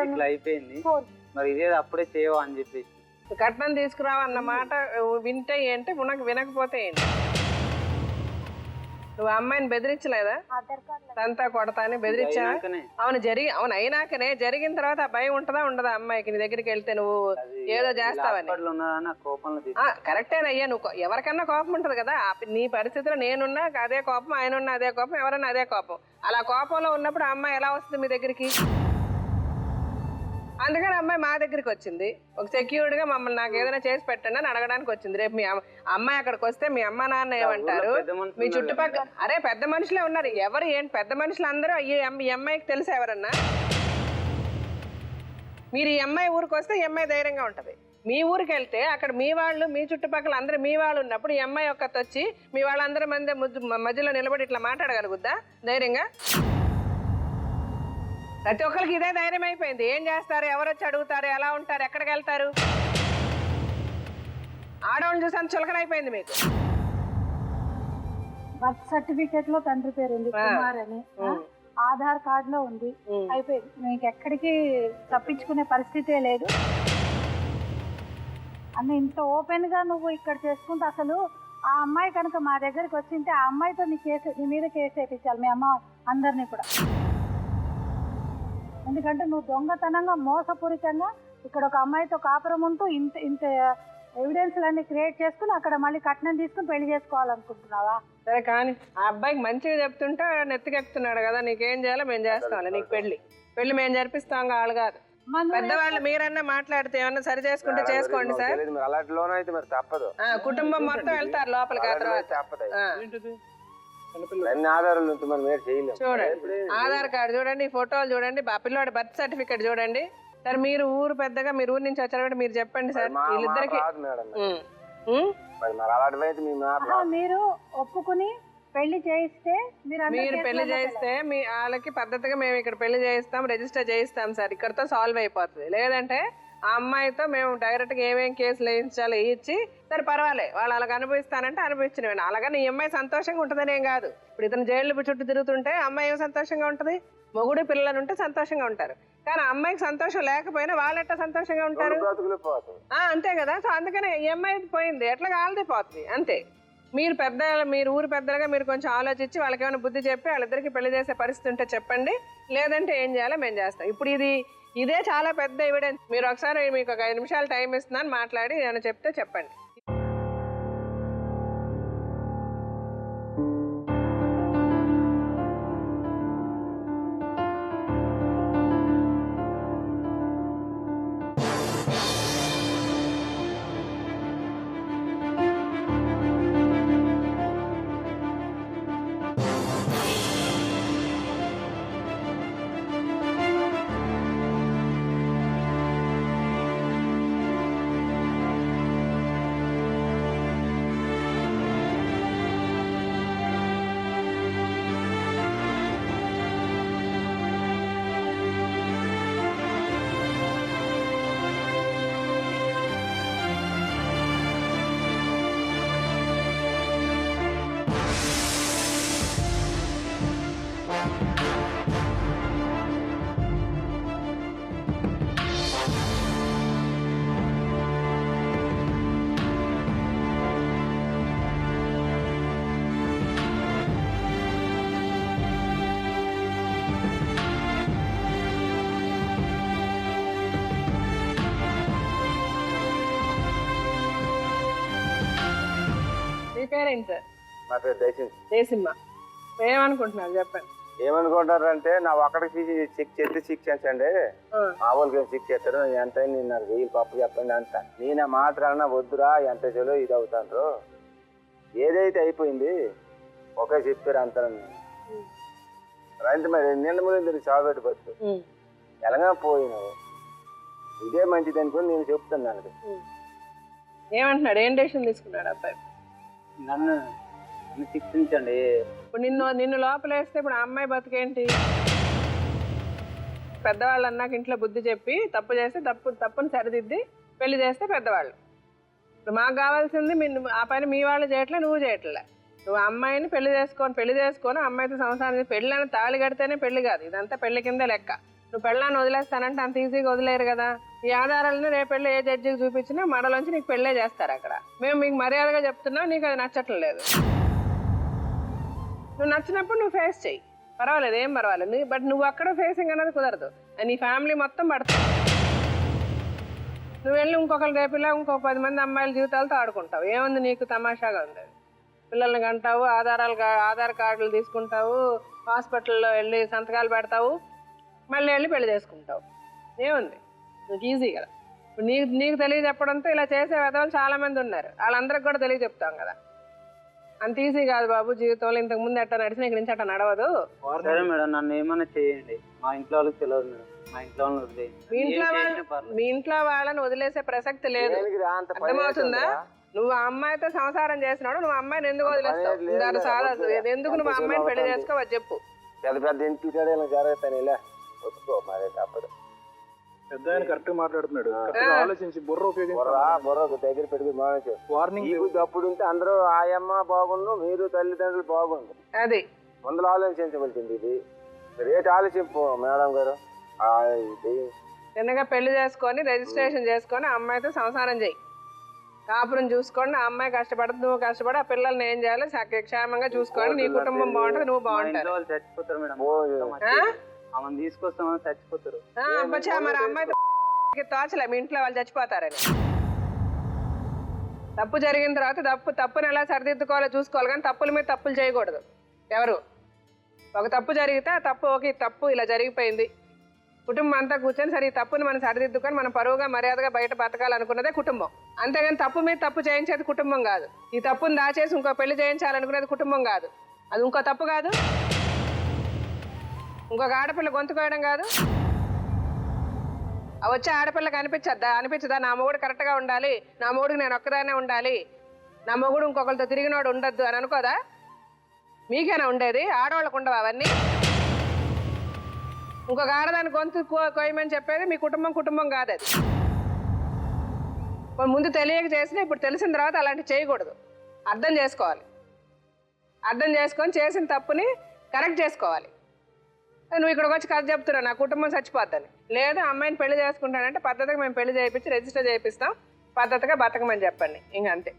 ఇట్లా అయిపోయింది, మరి ఇదే అప్పుడే చేయవా అని చెప్పేసి. కట్నం తీసుకురావన్న మాట వింటే ఏంటి, వినకపోతే ఏంటి? నువ్వు అమ్మాయిని బెదిరించలేదా? అంతా కొడతా అని బెదిరించా? అవును అయినాకనే జరిగిన తర్వాత ఆ భయం ఉంటుందా ఉండదా అమ్మాయికి నీ దగ్గరికి వెళ్తే నువ్వు ఏదో చేస్తావని? కరెక్టేనయ్యా, నువ్వు ఎవరికన్నా కోపం ఉంటది కదా. నీ పరిస్థితిలో నేనున్నా అదే కోపం, ఆయన ఉన్నా అదే కోపం, ఎవరన్నా అదే కోపం. అలా కోపంలో ఉన్నప్పుడు అమ్మాయి ఎలా వస్తుంది మీ దగ్గరికి? అందుకని అమ్మాయి మా దగ్గరికి వచ్చింది. ఒక సెక్యూర్డ్గా మమ్మల్ని నాకు ఏదైనా చేసి పెట్టండి అని అడగడానికి వచ్చింది. రేపు మీ అమ్మాయి అక్కడికి వస్తే మీ అమ్మ నాన్న ఏమంటారు? మీ చుట్టుపక్కల అరే పెద్ద మనుషులే ఉన్నారు. ఎవరు ఏంటి పెద్ద మనుషులు అందరూ ఈ అమ్మాయికి తెలుసా ఎవరన్నా? మీరు ఈ అమ్మాయి ఊరికి వస్తే ఈ అమ్మాయి ధైర్యంగా ఉంటుంది. మీ ఊరికి వెళ్తే అక్కడ మీ వాళ్ళు మీ చుట్టుపక్కల అందరూ మీ వాళ్ళు ఉన్నప్పుడు ఈ అమ్మాయి ఒక్కత వచ్చి మీ వాళ్ళందరి మధ్యలో నిలబడి ఇట్లా మాట్లాడగలుగుద్దా ధైర్యంగా? ప్రతి ఒక్కరికి ఇదే ధైర్యం అయిపోయింది. ఏం చేస్తారు, ఎవరు వచ్చి అడుగుతారు, ఎలా ఉంటారు, ఎక్కడికి వెళ్తారు? ఆడవాళ్ళని చూసి అంత చులకన అయిపోయింది మీకు. బర్త్ సర్టిఫికేట్ లో తండ్రి పేరు ఉంది కుమార్ అని, ఆధార్ కార్డ్ లో ఉంది, అయిపోయింది. మీకు ఎక్కడికి తప్పించుకునే పరిస్థితే లేదు. అన్న ఇంత ఓపెన్ గా నువ్వు ఇక్కడ చేసుకుంటే అసలు ఆ అమ్మాయి కనుక మా దగ్గరికి వచ్చింటే ఆ అమ్మాయితో నీ మీద కేసు వేయించాలి మీ అమ్మ అందరినీ కూడా. ఎందుకంటే నువ్వు దొంగతనంగా మోసపూరితంగా ఇక్కడ ఒక అమ్మాయితో కాపురం ఉంటూ ఇంత ఎవిడెన్స్లన్నీ క్రియేట్ చేసుకుని అక్కడ మళ్ళీ కట్నం తీసుకుని పెళ్లి చేసుకోవాలనుకుంటున్నావా? సరే కానీ ఆ అబ్బాయికి మంచిగా చెప్తుంటే నెత్తికెక్కుతున్నాడు కదా, నీకేం చేయాలో మేము చేస్తాంలే, నీకు పెళ్లి మేము జరిపిస్తాం వాళ్ళు కాదు. పెద్దవాళ్ళు మీరన్నా మాట్లాడితే ఏమన్నా సరి చేసుకుంటే చేసుకోండి సార్. అలాంటి లోన్ అయితే మరి తప్పదు. కుటుంబం మొత్తం వెళ్తారు లోపలికి. ఆ తర్వాత తప్పదు. అన్ని ఆధారాలు ఉంటే మనం ఏం చేయలేము. చూడండి, ఆధార్ కార్డు చూడండి, ఫోటోలు చూడండి, ఆ పిల్లవాడి బర్త్ సర్టిఫికేట్ చూడండి. సరే మీరు ఊరు పెద్దగా, మీరు ఊరు నుంచి వచ్చారు కాబట్టి మీరు చెప్పండి సార్ వీళ్ళిద్దరికి. మీరు ఒప్పుకుని పెళ్లి చేయిస్తే మీరు పెళ్లి చేయిస్తే మీ వాళ్ళకి పద్ధతిగా మేము ఇక్కడ పెళ్లి చేయిస్తాం, రిజిస్టర్ చేయిస్తాం సార్. ఇక్కడతో సాల్వ్ అయిపోతుంది. లేదంటే ఆ అమ్మాయితో మేము డైరెక్ట్ గా ఏమేం కేసులు వేయించాలో వేయించి సరే పర్వాలేదు వాళ్ళు అలాగ అనుభవిస్తానంటే అనుభవించినవి. అలాగని ఈ అమ్మాయి సంతోషంగా ఉంటుందని ఏం కాదు. ఇప్పుడు ఇతను జైలు చుట్టూ తిరుగుతుంటే అమ్మాయి ఏం సంతోషంగా ఉంటుంది? మొగుడు పిల్లలు ఉంటే సంతోషంగా ఉంటారు. కానీ అమ్మాయికి సంతోషం లేకపోయినా వాళ్ళు ఎట్లా సంతోషంగా ఉంటారు? అంతే కదా. సో అందుకనే ఈ అమ్మాయి పోయింది ఎట్లా కాలది పోతుంది అంతే. మీరు మీరు ఊరు పెద్దలుగా మీరు కొంచెం ఆలోచించి వాళ్ళకి ఏమైనా బుద్ధి చెప్పి వాళ్ళిద్దరికి పెళ్లి చేసే పరిస్థితి ఉంటే చెప్పండి. లేదంటే ఏం చేయాలో మేము చేస్తాం. ఇప్పుడు ఇదే చాలా పెద్ద ఎవిడెన్స్. మీరు ఒకసారి మీకు ఒక 5 నిమిషాలు టైం ఇస్తున్నాను, మాట్లాడి ఏమైనా చెప్తే చెప్పండి. పేరేంటి సార్? నా పేరు దేశిమ్మ. ఏమనుకుంటున్నారు చెప్పండి. ఏమనుకుంటారంటే నా ఒక్కడికి చెక్ చేస్తే శిక్షించండి, మా వాళ్ళకి చెక్ చేస్తారు ఎంత నాకు 1000 పప్పు చెప్పండి అంత. నేను మాత్రాన వద్దురా ఎంత చెలో ఇది అవుతాను. ఏదైతే అయిపోయింది ఒకే చెప్పారు అంటారు. రైతు మరి నిన్న ముందు చావబెట్టి బస్సు ఎలాగా పోయినావు, ఇదే మంచిది అనుకుని నేను చెప్తున్నాను. ఏమంటున్నాడు? ఏం డెసిషన్ తీసుకున్నాడు అబ్బాయి? నన్ను శిక్షించండి. ఇప్పుడు నిన్ను లోపల వేస్తే ఇప్పుడు ఆ అమ్మాయి బతికేంటి? పెద్దవాళ్ళు అన్నాక ఇంట్లో బుద్ధి చెప్పి తప్పు చేస్తే తప్పుని సరిదిద్ది పెళ్లి చేస్తే పెద్దవాళ్ళు. ఇప్పుడు మాకు కావాల్సింది ఆ పని మీ వాళ్ళు చేయట్లే, నువ్వు చేయట్లే. నువ్వు అమ్మాయిని పెళ్లి చేసుకొని అమ్మాయితో సంసారం పెళ్లి అని తాళి కడితేనే పెళ్లి కాదు, ఇదంతా పెళ్లి కిందే లెక్క. నువ్వు పెళ్ళాన్ని వదిలేస్తానంటే అంత ఈజీగా వదిలేరు కదా. ఈ ఆధారాలను రేపెళ్ళి ఏ జడ్జికి చూపించినా మడలోంచి నీకు పెళ్ళే చేస్తారు అక్కడ. మేము మీకు మర్యాదగా చెప్తున్నావు, నీకు అది నచ్చట్లేదు. నువ్వు నచ్చినప్పుడు నువ్వు ఫేస్ చెయ్యి, పర్వాలేదు, ఏం పర్వాలేదు. బట్ నువ్వు అక్కడ ఫేసింగ్ అనేది కుదరదు. నీ ఫ్యామిలీ మొత్తం పడుతుంది. నువ్వు వెళ్ళి రేపిల్ల ఇంకొక 10 మంది అమ్మాయిల జీవితాలతో ఆడుకుంటావు. ఏముంది నీకు? తమాషాగా ఉంది. పిల్లల్ని కంటావు, ఆధార్ కార్డులు తీసుకుంటావు, హాస్పిటల్లో వెళ్ళి సంతకాలు పెడతావు, మళ్ళీ వెళ్ళి పెళ్లి చేసుకుంటావు. ఏముంది? నీకు ఈజీ కదా. నీకు తెలియజెప్పడంతో ఇలా చేసే వెధవలు చాలా మంది ఉన్నారు. వాళ్ళందరికి కూడా తెలియజెప్తాం కదా. అంత ఈజీ కాదు బాబు జీవితంలో. ఇంతకు ముందు ఎట్లా నడిచిన ఇక్కడ నుంచి అట్లా నడవదు. సరే మేడం, నన్ను ఏమన్నా చేయండి. మా ఇంట్లో వాళ్ళకి తెలియదు మేడం. మా ఇంట్లో వాళ్ళని వదిలేయండి. మీ ఇంట్లో వాళ్ళని వదిలేసే ప్రసక్తి లేదు. అర్థమవుతుందా? నువ్వు ఆ అమ్మాయితో సంసారం చేసినాడు, నువ్వు అమ్మాయిని ఎందుకు వదిలేస్తావు? సాధదు. ఎందుకు నువ్వు అమ్మాయిని పెళ్లి చేసుకోవద్దు చెప్పు. పెద్ద పెద్ద ఇంటి జరుగుతాను ఇలా ఒప్పుకో, మరి తప్పదు. పెద్ద ఆయన కరెక్ట్ మాట్లాడుతున్నాడు. ఆలోచించి బుర్ర దగ్గర పెట్టుకుని వార్నింగ్ అప్పుడు ఉంటే అందరూ ఆయమ్మ బాగుండు, మీరు తల్లిదండ్రులు బాగుండు. అది ముందులో ఆలోచించవలసింది. ఇది రేటు ఆలోచింపు మేడం గారు. చిన్నగా పెళ్లి చేసుకొని రిజిస్ట్రేషన్ చేసుకొని అమ్మాయితో సంసారం చెయ్యి, కాపురం చూసుకోండి. ఆ అమ్మాయి కష్టపడుతుంది, నువ్వు కష్టపడి ఆ పిల్లల్ని ఏం చేయాలి క్షేమంగా చూసుకోండి. నీ కుటుంబం బాగుంటుంది, నువ్వు బాగుంటావు. చచ్చిపోతారు మేడం, ఆమెను తీసుకొస్తామని చచ్చిపోతారు. మరి అమ్మాయి తోచలే మీ ఇంట్లో వాళ్ళు చచ్చిపోతారని. తప్పు జరిగిన తర్వాత తప్పుని ఎలా సరిదిద్దుకోవాలో చూసుకోవాలి, కానీ తప్పుల మీద తప్పులు చేయకూడదు. ఎవరు ఒక తప్పు జరిగితే తప్పు ఇలా జరిగిపోయింది, కుటుంబం అంతా కూర్చొని సరే ఈ తప్పుని మనం సరిదిద్దుకొని మనం పరువుగా మర్యాదగా బయట బతకాలనుకున్నదే కుటుంబం. అంతేగాని తప్పు మీద తప్పు చేయించేది కుటుంబం కాదు. ఈ తప్పుని దాచేసి ఇంకో పెళ్లి చేయించాలనుకునేది కుటుంబం కాదు. అది ఇంకో తప్పు కాదు, ఇంకొక ఆడపిల్ల గొంతు కోయడం కాదు. వచ్చే ఆడపిల్లకి అనిపించదా నా మొగుడు కరెక్ట్గా ఉండాలి, నా మొగుడికి నేను ఒక్కదానే ఉండాలి, నా మొగుడు ఇంకొకరితో తిరిగినోడు ఉండద్దు అని అనుకోదా? మీకేనా ఉండేది? ఆడవాళ్ళకు ఉండవు అవన్నీ. ఇంకొక ఆడదాని గొంతు కోయమని చెప్పేది మీ కుటుంబం కాదు. అది ముందు తెలియక చేసినా ఇప్పుడు తెలిసిన తర్వాత అలాంటివి చేయకూడదు. అర్థం చేసుకోవాలి. అర్థం చేసుకొని చేసిన తప్పుని కరెక్ట్ చేసుకోవాలి. నువ్వు ఇక్కడికి వచ్చి కథ చెప్తున్నావు నా కుటుంబం చచ్చిపోద్దని. లేదా అమ్మాయిని పెళ్లి చేసుకుంటానంటే పద్ధతిగా మేము పెళ్లి చేయించి రిజిస్టర్ చేయిస్తాం, పద్ధతిగా బతకమని చెప్పండి. ఇంకంతే.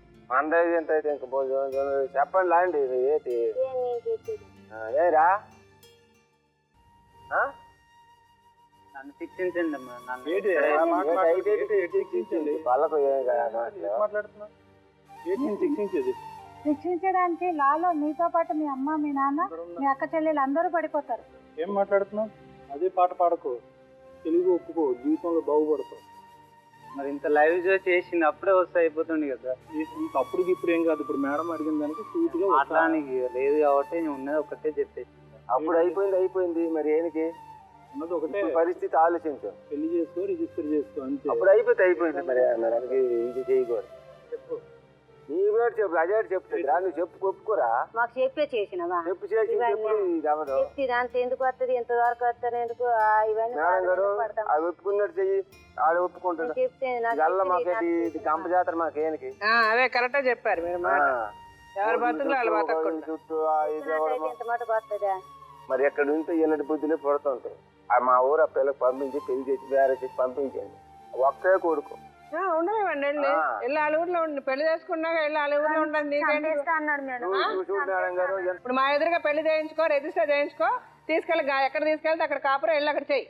చెప్పండి లాంటి ఏంటి ఏరా నన్ను శిక్షించండి అమ్మా. శిక్షించేది శిక్షించడానికి లాలో నీతో పాటు మీ అమ్మ, మీ నాన్న, మీ అక్క చెల్లెలు అందరూ పడిపోతారు. ఏం మాట్లాడుతున్నావు? అదే పాట పాడకు, తెలుగు ఒప్పుకో, జీవితంలో బాగుపడతావు. మరి ఇంత లైవ్ చేసింది అప్పుడే వస్తే అయిపోతుంది కదా. అప్పటికి ఇప్పుడు ఏం కాదు. ఇప్పుడు మేడం అడిగిన దానికి సూట్ గా మాట్లాడానికి లేదు కాబట్టి నేను ఉన్నది ఒకటే చెప్పేసి. అప్పుడు అయిపోయింది. మరి ఏనికి ఉన్నది ఒకటే పరిస్థితి ఆలోచించు. పెళ్లి చేసుకో, రిజిస్టర్ చేసుకో అంతే. అప్పుడు అయిపోయింది. మరి దానికి ఇది చేయకూడదు. చెప్పు నీ వేడు చెప్పు, అదే చెప్తుంది. నువ్వు చెప్పు ఒప్పుకోరా. మాకు చెప్పే చేసినవా? చెప్పు చేసి చెప్తే దాంతో ఎందుకు వస్తుంది, ఎంత వరకు వస్తారు, ఎందుకు ఇవన్నీ అవి ఒప్పుకున్నట్టు చెయ్యి. ఆడు ఒప్పుకుంటాడు. చెప్తే మాకేంటి గంప జాతర మాకేనికి. అదే కరెక్టా చెప్పారు మీరు. ఎవరి బతుకులు వాళ్ళు బతకకుండా చుట్టూ ఎంత మాట వస్తుందా? మరి ఎక్కడ ఉంటే ఎన్నటి బుద్ధులే పడుతుంటాయి. మా ఊరు ఆ పిల్లకి పంపించి పెళ్లి చేసి వేరే చేసి పంపించండి. ఒక్కే కొడుకు ఉండలేవండి. వెళ్ళి వాళ్ళ ఊర్లో ఉండి పెళ్లి చేసుకున్నాక వెళ్ళి వాళ్ళ ఊర్లో ఉండండి. నీకేంటి ఇప్పుడు మా ఎదురుగా పెళ్లి చేయించుకో, రిజిస్టర్ చేయించుకో, తీసుకెళ్ళి ఎక్కడ తీసుకెళ్తే అక్కడ కాపురం వెళ్ళి అక్కడ చెయ్యి.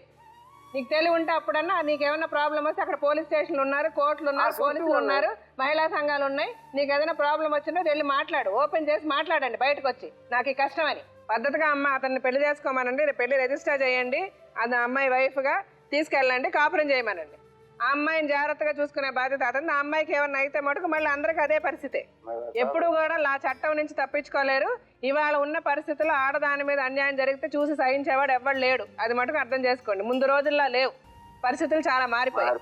నీకు తెలివి ఉంటే అప్పుడన్నా నీకేమైనా ప్రాబ్లం వస్తే అక్కడ పోలీస్ స్టేషన్లు ఉన్నారు, కోర్టులు ఉన్నారు, పోలీసులు ఉన్నారు, మహిళా సంఘాలు ఉన్నాయి. నీకు ఏదైనా ప్రాబ్లం వచ్చినా వెళ్ళి మాట్లాడు, ఓపెన్ చేసి మాట్లాడండి బయటకు వచ్చి. నాకు ఈ కష్టమని పద్ధతిగా అమ్మ అతన్ని పెళ్లి చేసుకోమనండి, పెళ్లి రిజిస్టర్ చేయండి, అది అమ్మాయి వైఫ్గా తీసుకెళ్ళండి, కాపురం చేయమనండి. ఆ అమ్మాయిని జాగ్రత్తగా చూసుకునే బాధ్యత అతను. ఆ అమ్మాయికి ఏమన్నా అయితే మటుకు మళ్ళీ అందరికీ అదే పరిస్థితి. ఎప్పుడు కూడా చట్టం నుంచి తప్పించుకోలేరు. ఇవాళ ఉన్న పరిస్థితుల్లో ఆడదాని మీద అన్యాయం జరిగితే చూసి సహించేవాడు ఎవ్వడు లేడు. అది మటుకు అర్థం చేసుకోండి. ముందు రోజుల్లో లేవు, పరిస్థితులు చాలా మారిపోయాయి.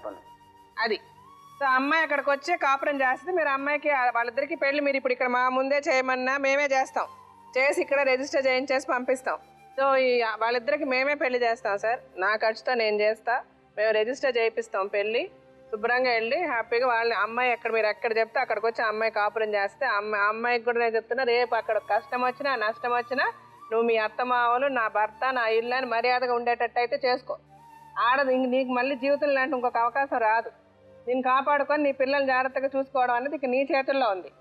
అది సో అమ్మాయి అక్కడికి వచ్చి కాపురం చేస్తే మీరు అమ్మాయికి వాళ్ళిద్దరికి పెళ్లి మీరు ఇప్పుడు ఇక్కడ మా ముందే చేయమన్నా మేమే చేస్తాం, చేసి ఇక్కడ రిజిస్టర్ చేయించేసి పంపిస్తాం. సో వాళ్ళిద్దరికి మేమే పెళ్లి చేస్తాం సార్, నా ఖర్చుతో నేను చేస్తా, మేము రిజిస్టర్ చేయిస్తాం పెళ్ళి. శుభ్రంగా వెళ్ళి హ్యాపీగా వాళ్ళని అమ్మాయి ఎక్కడ మీరు ఎక్కడ చెప్తే అక్కడికి వచ్చి అమ్మాయి కాపురం చేస్తే అమ్మాయికి కూడా నేను చెప్తున్నా, రేపు అక్కడ కష్టం వచ్చినా నష్టం వచ్చినా నువ్వు మీ అత్తమావలు, నా భర్త, నా ఇల్లు అని మర్యాదగా ఉండేటట్టు అయితే చేసుకో. ఆడది నీకు మళ్ళీ జీవితం లాంటి ఇంకొక అవకాశం రాదు. నేను కాపాడుకొని నీ పిల్లల్ని జాగ్రత్తగా చూసుకోవడం అనేది ఇక నీ చేతుల్లో ఉంది.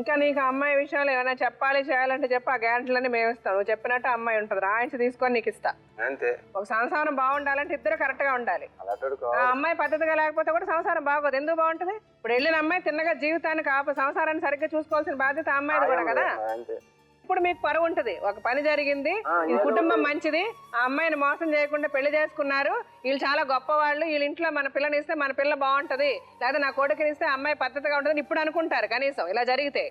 ఇంకా నీకు అమ్మాయి విషయాలు ఏమైనా చెప్పాలి చేయాలంటే చెప్పి ఆ గ్యారెంటీలన్నీ మేము ఇస్తాం. నువ్వు చెప్పినట్టు అమ్మాయి ఉంటుంది, రాయించి తీసుకొని నీకు ఇస్తా. అంతే. ఒక సంసారం బాగుండాలంటే ఇద్దరు కరెక్ట్ గా ఉండాలి. ఆ అమ్మాయి పద్ధతిగా లేకపోతే కూడా సంసారం బాగోదు. ఎందుకు బాగుంటుంది? ఇప్పుడు వెళ్ళిన అమ్మాయి తిన్నగా జీవితాన్ని సంసారాన్ని సరిగ్గా చూసుకోవాల్సిన బాధ్యత అమ్మాయిది కూడా కదా. ఇప్పుడు మీకు పరువు ఉంటుంది, ఒక పని జరిగింది, ఈ కుటుంబం మంచిది, ఆ అమ్మాయిని మోసం చేయకుండా పెళ్లి చేసుకున్నారు, వీళ్ళు చాలా గొప్పవాళ్ళు, వీళ్ళ ఇంట్లో మన పిల్లని ఇస్తే మన పిల్ల బాగుంటది, లేదా నా కొడుకుని ఇస్తే అమ్మాయి పద్ధతిగా ఉంటుంది ఇప్పుడు అనుకుంటారు. కనీసం ఇలా జరిగితే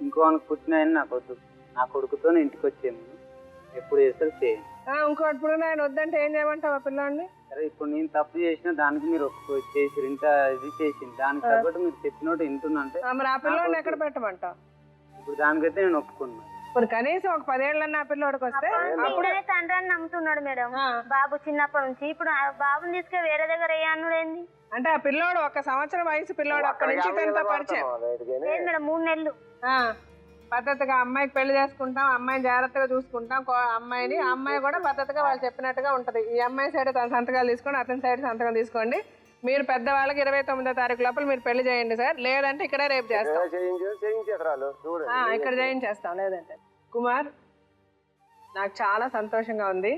ఇంకో పుట్టిన నాకు వద్దు, నా కొడుకుతో ఇంటికి వచ్చేది ఎప్పుడు చేస్తారు చేయండి. ఇంకో ఇప్పుడు ఆయన వద్దంటే ఏం చేయమంటావు ఆ పిల్లాన్ని? సరే ఇప్పుడు నేను తప్పు చేసిన దానికి మీరు చేసి ఇంత ఇది చేసింది దానికి తగ్గట్టు మీరు చెప్పినట్టు వింటున్నంటే మరి ఆ పిల్లోడిని ఎక్కడ పెట్టమంటావు? ఇప్పుడు దానికైతే నేను ఒప్పుకున్నాను. ఇప్పుడు కనీసం ఒక 10 ఏళ్ళన్నా ఆ పిల్లోడికి వస్తే అప్పుడే తండ్రి అని నమ్ముతున్నాడు మేడం బాబు చిన్నప్పటి నుంచి. ఇప్పుడు బాబుని తీసుకు వేరే దగ్గర ఏంది అంటే ఆ పిల్లోడు 1 సంవత్సరం వయసు పిల్లోడు అప్పటి నుంచి తనతో పరిచయం లేదు మేడం, 3 నెలలు. పద్ధతిగా అమ్మాయికి పెళ్లి చేసుకుంటాం, అమ్మాయిని జాగ్రత్తగా చూసుకుంటాం అమ్మాయిని. ఆ అమ్మాయి కూడా పద్ధతిగా వాళ్ళు చెప్పినట్టుగా ఉంటది. ఈ అమ్మాయి సైడ్ తన సంతకాలు తీసుకోండి, అతని సైడ్ సంతకాలు తీసుకోండి. మీరు పెద్దవాళ్ళకి 29వ తారీఖు లోపల మీరు పెళ్లి చేయండి సార్, లేదంటే ఇక్కడే రేపు చేస్తాం, ఇక్కడ చేయించేస్తాం లేదంటే. కుమార్, నాకు చాలా సంతోషంగా ఉంది.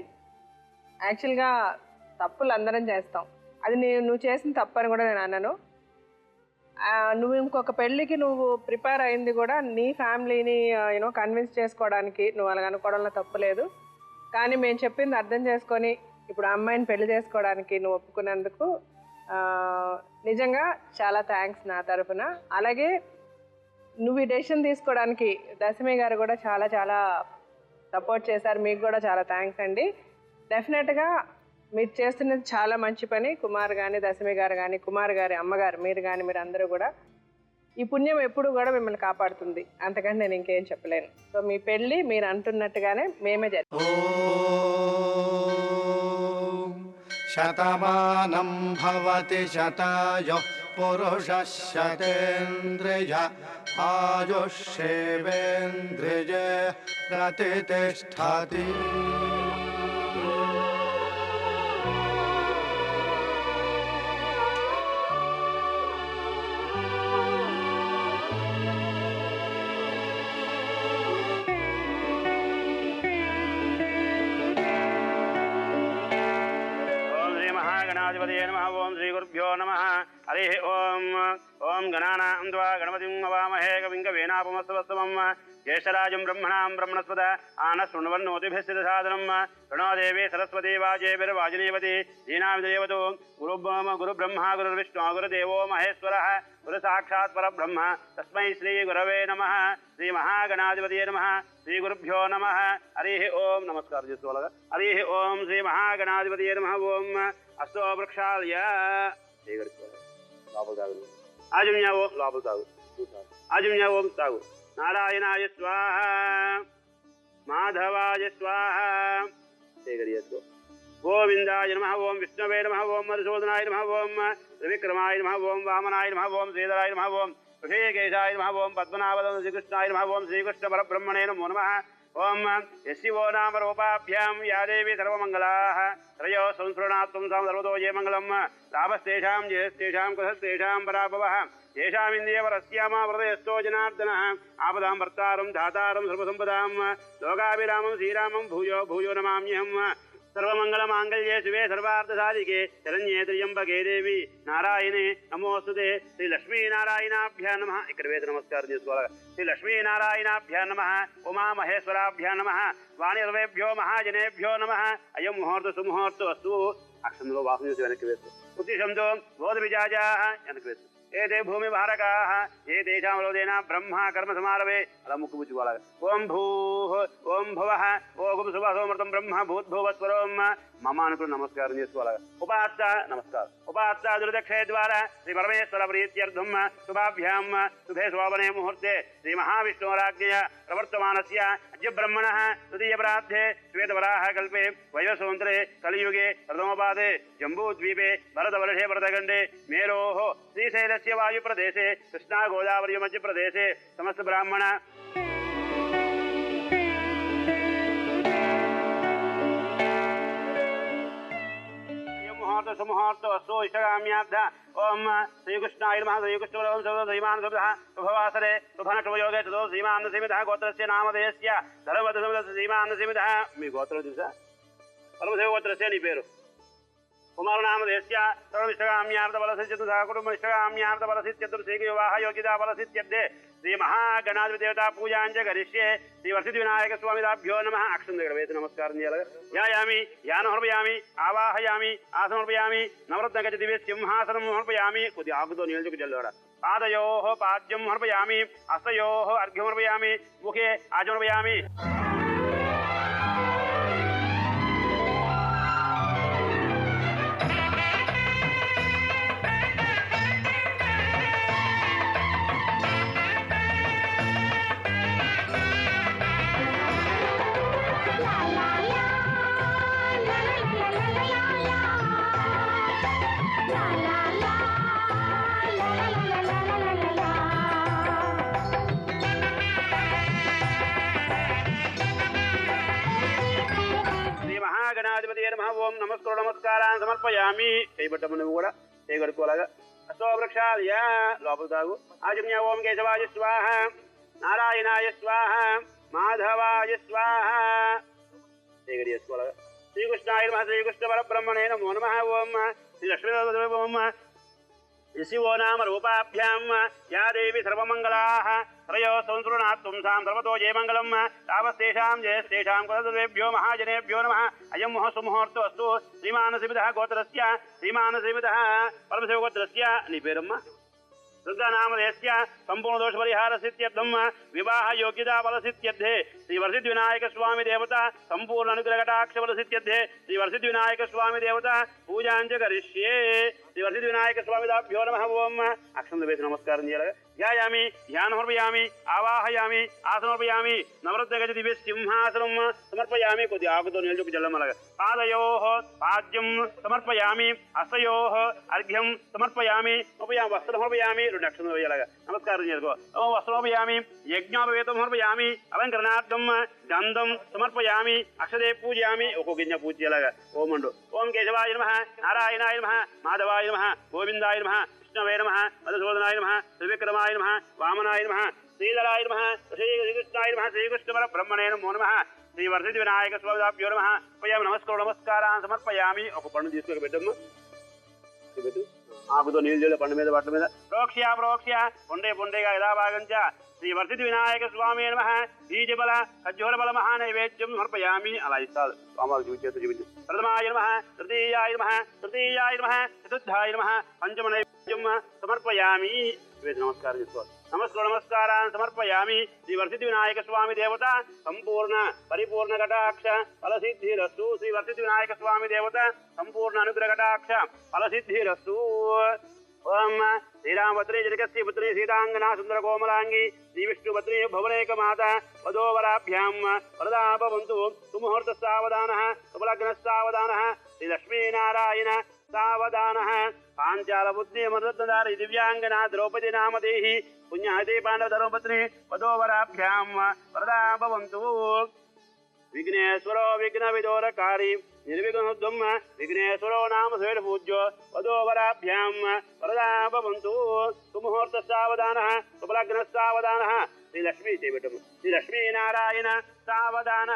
యాక్చువల్గా తప్పులు అందరం చేస్తాం, అది నువ్వు చేసిన తప్పు అని కూడా నేను అన్నాను. నువ్వు ఇంకొక పెళ్ళికి నువ్వు ప్రిపేర్ అయింది కూడా నీ ఫ్యామిలీని కన్విన్స్ చేసుకోవడానికి. నువ్వు అలాగ అనుకోవడంలో తప్పు లేదు, కానీ మేము చెప్పింది అర్థం చేసుకొని ఇప్పుడు ఆ అమ్మాయిని పెళ్లి చేసుకోవడానికి నువ్వు ఒప్పుకున్నందుకు నిజంగా చాలా థ్యాంక్స్ నా తరఫున. అలాగే నువ్వు ఈ డెసిషన్ తీసుకోవడానికి దశమి గారు కూడా చాలా చాలా సపోర్ట్ చేశారు. మీకు కూడా చాలా థ్యాంక్స్ అండి. డెఫినెట్గా మీరు చేస్తున్నది చాలా మంచి పని. కుమార్ కానీ, దశమి గారు కానీ, కుమార్ గారి అమ్మగారు, మీరు కానీ, మీరు అందరూ కూడా ఈ పుణ్యం ఎప్పుడు కూడా మిమ్మల్ని కాపాడుతుంది. అంతకంటే నేను ఇంకేం చెప్పలేను. సో మీ పెళ్ళి మీరు అంటున్నట్టుగానే మేమే చేస్తాం. శతమానం భవతి శతాయుః పురుషः శతేంద్రియ ఆయుష్యేవేంద్రియే ప్రతిష్ఠతి. ओम श्री गुरुभ्यो नमः. हरि ओम. ओम गणानां त्वा गणपतिं हवामहे कविं कवीनापमस्तवस्तवं ज्येष्ठराजं ब्रह्मणां ब्रह्मणस्पद आनशृण्वन्नोतिभिस्सिद्धसादनं प्रणो देवी सरस्वती वाजेभिर्वाजिनीवती दीनाविदेवतु गुरुब्रह्मा गुरुर्विष्णु गुरुदेवो महेश्वरः गुरुसाक्षात् परब्रह्म तस्मै श्री गुरवे नमः. श्री महागणाधिपतये नमः. श्री गुरुभ्यो नमः. हरि ओम. नमस्कार जिसोलगा. हरि ओम. श्री महागणाधिपतये नमः. ओम अस्तो वृक्षालय लोपल तागु आजुम्यावो लोपल तागु आजुम्यावो तागु. नारायणाय स्वाहा माधवाय स्वाहा सेगरियस्को. गोविंदाय नमः. ओम विष्णवे नमः. ओम मधुसूदनाय नमः. ओम त्रिविक्रमाय नमः. ओम वामनाय नमः. ओम श्रीधराय नमः. ओम ऋषिकेशाय नमः. ओम पद्मनाभं श्रीकृष्णाय नमः. ओम श्रीकृष्ण परब्रह्मणे नमो नमः. ओम यस्यो नाम रूपाभ्यां या देवी सर्वमंगलाः त्रयो संस्मरणात्वं सर्वतो ये मंगलम लाभस्तेषां जयस्तेषां कुशस्तेषां पराभवः येषामिन्द्रियवरस्यामा हृदयस्थो जनार्दनः आपदां भर्तारं धातारं सर्वसम्पदां लोकाभिरामं श्रीरामं भूयो भूयो नमाम्यहम्. सर्वमंगलमांगल्ये शिवे सर्वार्थसाधिके शरण्ये त्र्यंबके देवी नारायणे नमोस्तुते. श्री लक्ष्मी नारायणाभ्यां नमः. ఇక్కడ వేద నమస్కారం చేసుకోవాలి. శ్రీ లక్ష్మీ నారాయణాభ్యాం నమః. ఉమా మహేశ్వరాభ్యాం నమః. వాణిర్వేభ్యో మహాజనేభ్యో నమః. అయం ముహూర్త సుముహూర్త వస్తు అక్షంలో వాసన చేసి వెనక్కి వేస్తూ ఉత్తిశంతో బోధవిజాజాః వెనక్కి వేస్తూ ఏతే భూమి భారకాః ఏతేషాం రోదేన బ్రహ్మ కర్మ సమారవే అలా ముక్కు పుచ్చుకోవాలి. ఓం భూః ఓం భువః ఓం సుభసోమృతం బ్రహ్మ భూద్భువస్వరం మమ అనుకుని నమస్కారం చేసుకోవాలి. ఉపాత్త నమస్కారం. ఉపాత్త దుర్దక్షే ద్వారా శ్రీ పరమేశ్వర ప్రీత్యర్థం శుభాభ్యాం శుభే శోభనే ముహూర్తే శ్రీ మహావిష్ణోరాజ్ఞయ ప్రవర్తమానస్య అద్య బ్రహ్మణః తృతీయ ప్రార్థే శ్వేతవరాహ కల్పే వైవస్వంతరే కలియుగే ప్రథమపాదే జంబూద్వీపే భరతవర్షే భరతఖండే మేరోః శ్రీశైలస్య వాయుప్రదేశే కృష్ణా గోదావరి మధ్యప్రదేశే సమస్త బ్రాహ్మణ सुमुहूर्त वस्तु इष्टकाम्यार्थ. ओम श्रीकृष्णाय नमः. श्रीकृष्णश्रीमान शुभवासरे शुभनक्षयोगे चतुः श्रीमान सीमितः गोत्रस्य नामधेयस्य धर्मवतः श्रीमान सीमितः మీ గోత్రం తెలుసా? పరమశివ గోత్రస్య నీ పేరు కుమారనామధేయస్య సర్వమిష్టకామ్యార్థ బలసిద్ధ్యర్థ కుటుంబ ఇష్టకామ్యార్థ బలసిద్ధ్యర్థ వివాహ యోగ్యతా బలసిద్ధ్యర్థే శ్రీ మహాగణాధిపతి దేవతా పూజాంచ కరిష్యే. శ్రీ వర్షితి వినాయక స్వామిదాభ్యో నమః. అక్షం దగ్గర వేసి నమస్కారం చేయాలి. యాయామి యానహర్పయామి ఆవాహయామి ఆసనర్పయామి నవరత్నగజ దివ్య సింహాసనం హర్పయామి. కొద్ది ఆకుతో నిల్చుకు జల్లోడ. పాదయోః పాద్యం హర్పయామి. హస్తయోః అర్ఘ్యం హర్పయామి. ముఖే ఆచమర్పయామి. ఓం నమస్కారం నమస్కారాన్ని సమర్పయామి. చేయబట్టము నువ్వు కూడా చేయగడుకోలాగా. అస్తో వృక్షాలయ లోపల తాగు. ఆజమ్య ఓం కేశవాయ స్వాహ నారాయణాయ స్వాహ మాధవాయ స్వాహ చేయగడి చేసుకోలాగా. శ్రీకృష్ణాయ నమః. శ్రీకృష్ణ పరబ్రహ్మణే నమో నమః. ఓం శ్రీ లక్ష్మీ ఓం యస్యో నామ రూపాభ్యాం యా దేవి సర్వమంగళాః त्रयो संसृणात्पुंसां सर्वतो जयमङ्गलं तावस्तेषां जयस्तेषां कुलदेवेभ्यो महाजनेभ्यो नमः अयं मुहूर्तो अस्तु श्रीमान् श्रीमतः गोत्रस्य श्रीमान् श्रीमतः परमशिवगोत्रस्य नी पेरम्मा दुर्गानामधेयस्य सम्पूर्णदोषपरिहारसिद्ध्यर्थं विवाहयोग्यताफलसिद्ध्यर्थे श्रीवरसिद्धिविनायकस्वामिदेवता सम्पूर्ण अनुग्रहकटाक्षफलसिद्ध्यर्थे श्रीवरसिद्धिविनायकस्वामिदेवता पूजां च करिष्ये श्रीवरसिद्धिविनायकस्वामिदाभ्यो नमः ओम अक्षं वेद नमस्कारं చేయాలి ध्यायामि ध्यानमर्पयामि आवाहयामि आसनमर्पयामि नवरत्नगज दिव्य सिंहासनं समर्पयामि కొద్ది ఆకుతో నిల్చుకు జల్లమలగా పాదయోః పాద్యం సమర్పయామి హస్తయోః అర్ఘ్యం సమర్పయామి ఉపయామి వస్త్రం సమర్పయామి రెండు అక్షరం వేయాలగా నమస్కారం చేసుకో ఓం వస్త్రం సమర్పయామి యజ్ఞోపవేతం సమర్పయామి అలంకరణార్థం గంధం సమర్పయామి అక్షదే పూజయామి ఒక్కొక్క గిన్నె పూజ చేయాలగా ఓం అండు ఓం కేశవాయ నమః నారాయణాయ నమః మాధవాయ నమః గోవిందాయ నమః విష్ణవే నమః మధుసూదనాయ నమః త్రివిక్రమాయ నమః వామనాయ నమః శ్రీధరాయ నమః శ్రీకృష్ణాయ నమః శ్రీకృష్ణ బ్రహ్మణే నమో నమః శ్రీ వరసిద్ధి వినాయక స్వామిదాభ్యో నమః ఉపయామి నమస్కారాన్ని సమర్పయామి ఒక పండు తీసుకొని పెట్టమ్మా పెట్టు ఆకుతో నీళ్ళు పండు మీద బట్టల మీద ప్రోక్ష్య పొండేగా యథాభాగంచ శ్రీ వరసిద్ధి వినాయక స్వామి నమః బీజబల ఖజ్జూర బల మహానైవేద్యం సమర్పయామి అలా ఇస్తారు స్వామివారు చూపించు ప్రథమాయ నమః తృతీయాయ నమః చతుర్థాయ నమః పంచమ నైవేద్యం సమర్పయామి నమస్కారం చేసుకోవాలి నమస్కారాన్ని సమర్పయామి శ్రీ వరసిద్ధి వినాయక స్వామి దేవత సంపూర్ణ పరిపూర్ణ కటాక్ష ఫలసిద్ధిరస్తు శ్రీ వరసిద్ధి వినాయక స్వామి దేవత సంపూర్ణ అనుగ్రహ కటాక్ష ఫలసిద్ధిరస్తు ఓం శ్రీరామపత్ని జనకస్య పుత్రి సీతాంగనా సుందర కోమలాంగి శ్రీ విష్ణుపత్ని భువనేక మాత వధోవరాభ్యాం వరదా భవంతు సుముహూర్త సావధాన శుభలగ్న సావధాన శ్రీ లక్ష్మీనారాయణ సావధాన పాంచాల బుద్ధి మరుద్ధారి దివ్యాంగనా ద్రౌపది నామదేహి పుణ్యహతే పాండవ ధర్మపత్ని వధోవరాభ్యాం వరదా భవంతు విఘ్నేశ్వరో విఘ్న విదోరకారి నిర్విఘ్నోద్ధం విఘ్నేశ్వరో నామ శ్రేణ పూజ్యో వధోవరాభ్యాం వరదా భవంతు సుముహూర్త సావధాన శుభలగ్న సావధాన శ్రీ లక్ష్మీ చేయబెట్టము శ్రీ లక్ష్మీనారాయణ సావధాన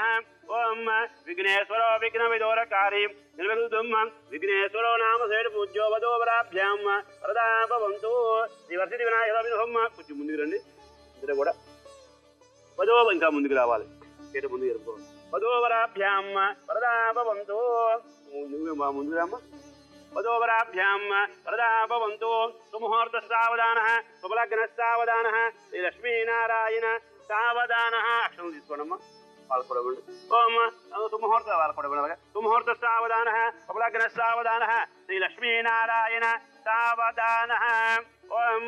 ఓం విఘ్నేశ్వరో విఘ్న విదోరకారి నిర్విఘ్నం విఘ్నేశ్వరో నామ శ్రేణ పూజ్యో వధోవరాభ్యాం వరదా భవంతు శ్రీ వరసిద్ధి వినాయక కొంచెం ముందుకు రండి ఇందులో కూడా వధో ఇంకా ముందుకు రావాలి ముందు జరుపుకోవాలి వధోవరాభ్యాం వరదా భవంతు ముందు రామ్మ వధోవరాభ్యాం వరదా భవంతు సుముహూర్త సావధాన శుభలగ్న సావధాన శ్రీ లక్ష్మీనారాయణ సావధాన అక్షరం తీసుకోండమ్మా వాళ్ళకూడబండి ఓం సుముహూర్త వాళ్ళకూడబడి సుముహూర్త సావధాన శుభలగ్న సావధాన శ్రీ లక్ష్మీనారాయణ సావధాన ఓం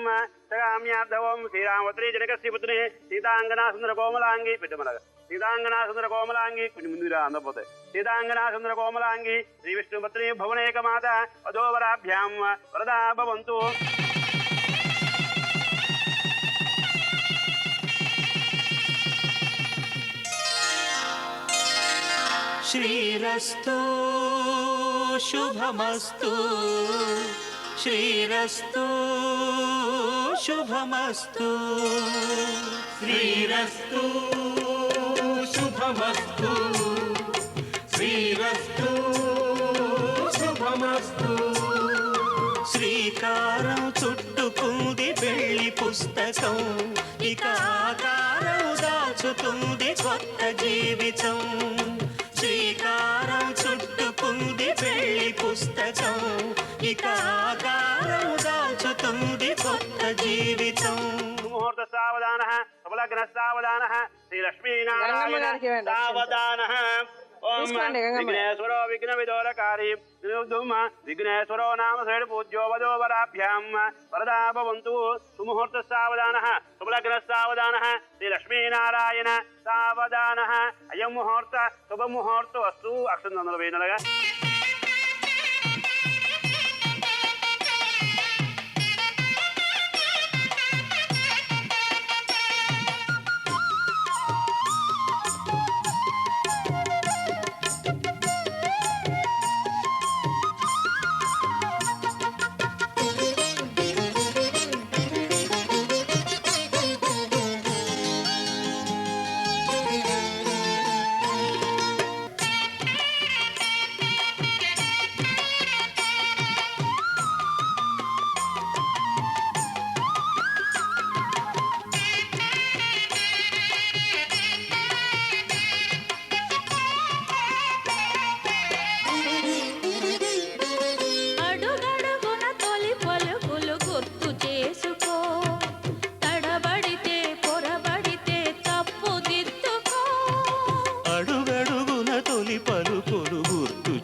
సగామ్యార్థ ఓం శ్రీరామపత్ని జనకస్య పుత్రి సీతాంగనా సుందర కోమలాంగి పెట్టమలగా సీతాంగనా సుందర కోమలాంగి కొంచెం ముందురా అందపోతాయి సీతాంగనా సుందర కోమలాంగి శ్రీ విష్ణుపత్ని భువనేక మాత వధోవరాభ్యాం వరదా భవంతు శ్రీరస్తు శుభమస్తు శ్రీరస్తు శుభమస్తు శ్రీరస్తు శుభమస్తు శ్రీరస్తు శుభమస్తు శ్రీకారం చుట్టుకుంది పెళ్లి పుస్తకం ఇక ఆకారం దాచుతుంది కొత్త జీవితం శ్రీకారం చుట్టుకుంది పెళ్లి పుస్తకం ఇక ఆకారం దాచుతుంది కొత్త జీవితం ముహూర్త సావధాన శుభలగ్న సావధాన శ్రీ లక్ష్మీనారాయణ సావధాన ఓం విఘ్నేశ్వరో విఘ్న విదోరకారి విఘ్నేశ్వరో నామ శ్రేణ పూజ్యో వధోవరాభ్యాం వరదా భవంతు సుముహూర్త సావధాన శుభలగ్న సావధాన శ్రీ లక్ష్మీనారాయణ సావధాన అయం ముహూర్త శుభముహూర్త అస్తు అక్షరం వేయనగా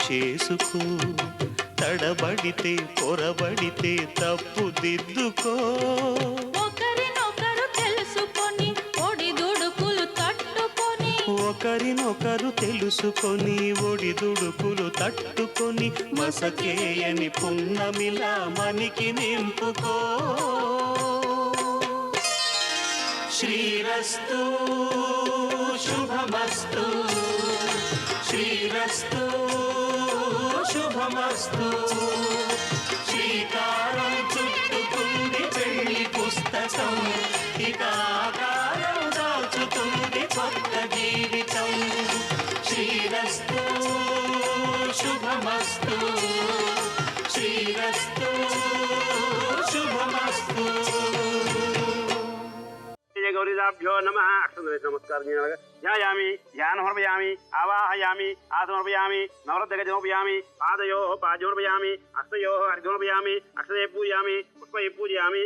చేసుకో, తడబడితే పొరబడితే తప్పు దిద్దుకో. ఒకరినొకరు తెలుసుకొని ఒడిదుడుకులు తట్టుకొని, ఒకరినొకరు తెలుసుకొని ఒడిదుడుకులు తట్టుకొని, మసకేయని పున్నమిలా మనికి నింపుకో. శ్రీరస్తు శుభమస్తు, శ్రీరస్తు శుభమస్తు. శ్రీకారం చుట్టుకుంది పెళ్లి పుస్తకం, ఇక ఆకారం దాచుతుంది కొత్త జీవితం. శ్రీరస్తు శుభమస్తు, శ్రీరస్తు శుభమస్తు. गौरीदाभ्यो नमः. नमस्कार ध्यायामि, ध्यानमर्पयामि, आवाहयामि, आसमर्पयामि, नवरत्नगजमर्पयामि, पादयोः पाद्योर्पयामि, हस्तयोः अर्घ्योर्पयामि, अक्षते पूजयामि, पुष्पैः पूजयामि.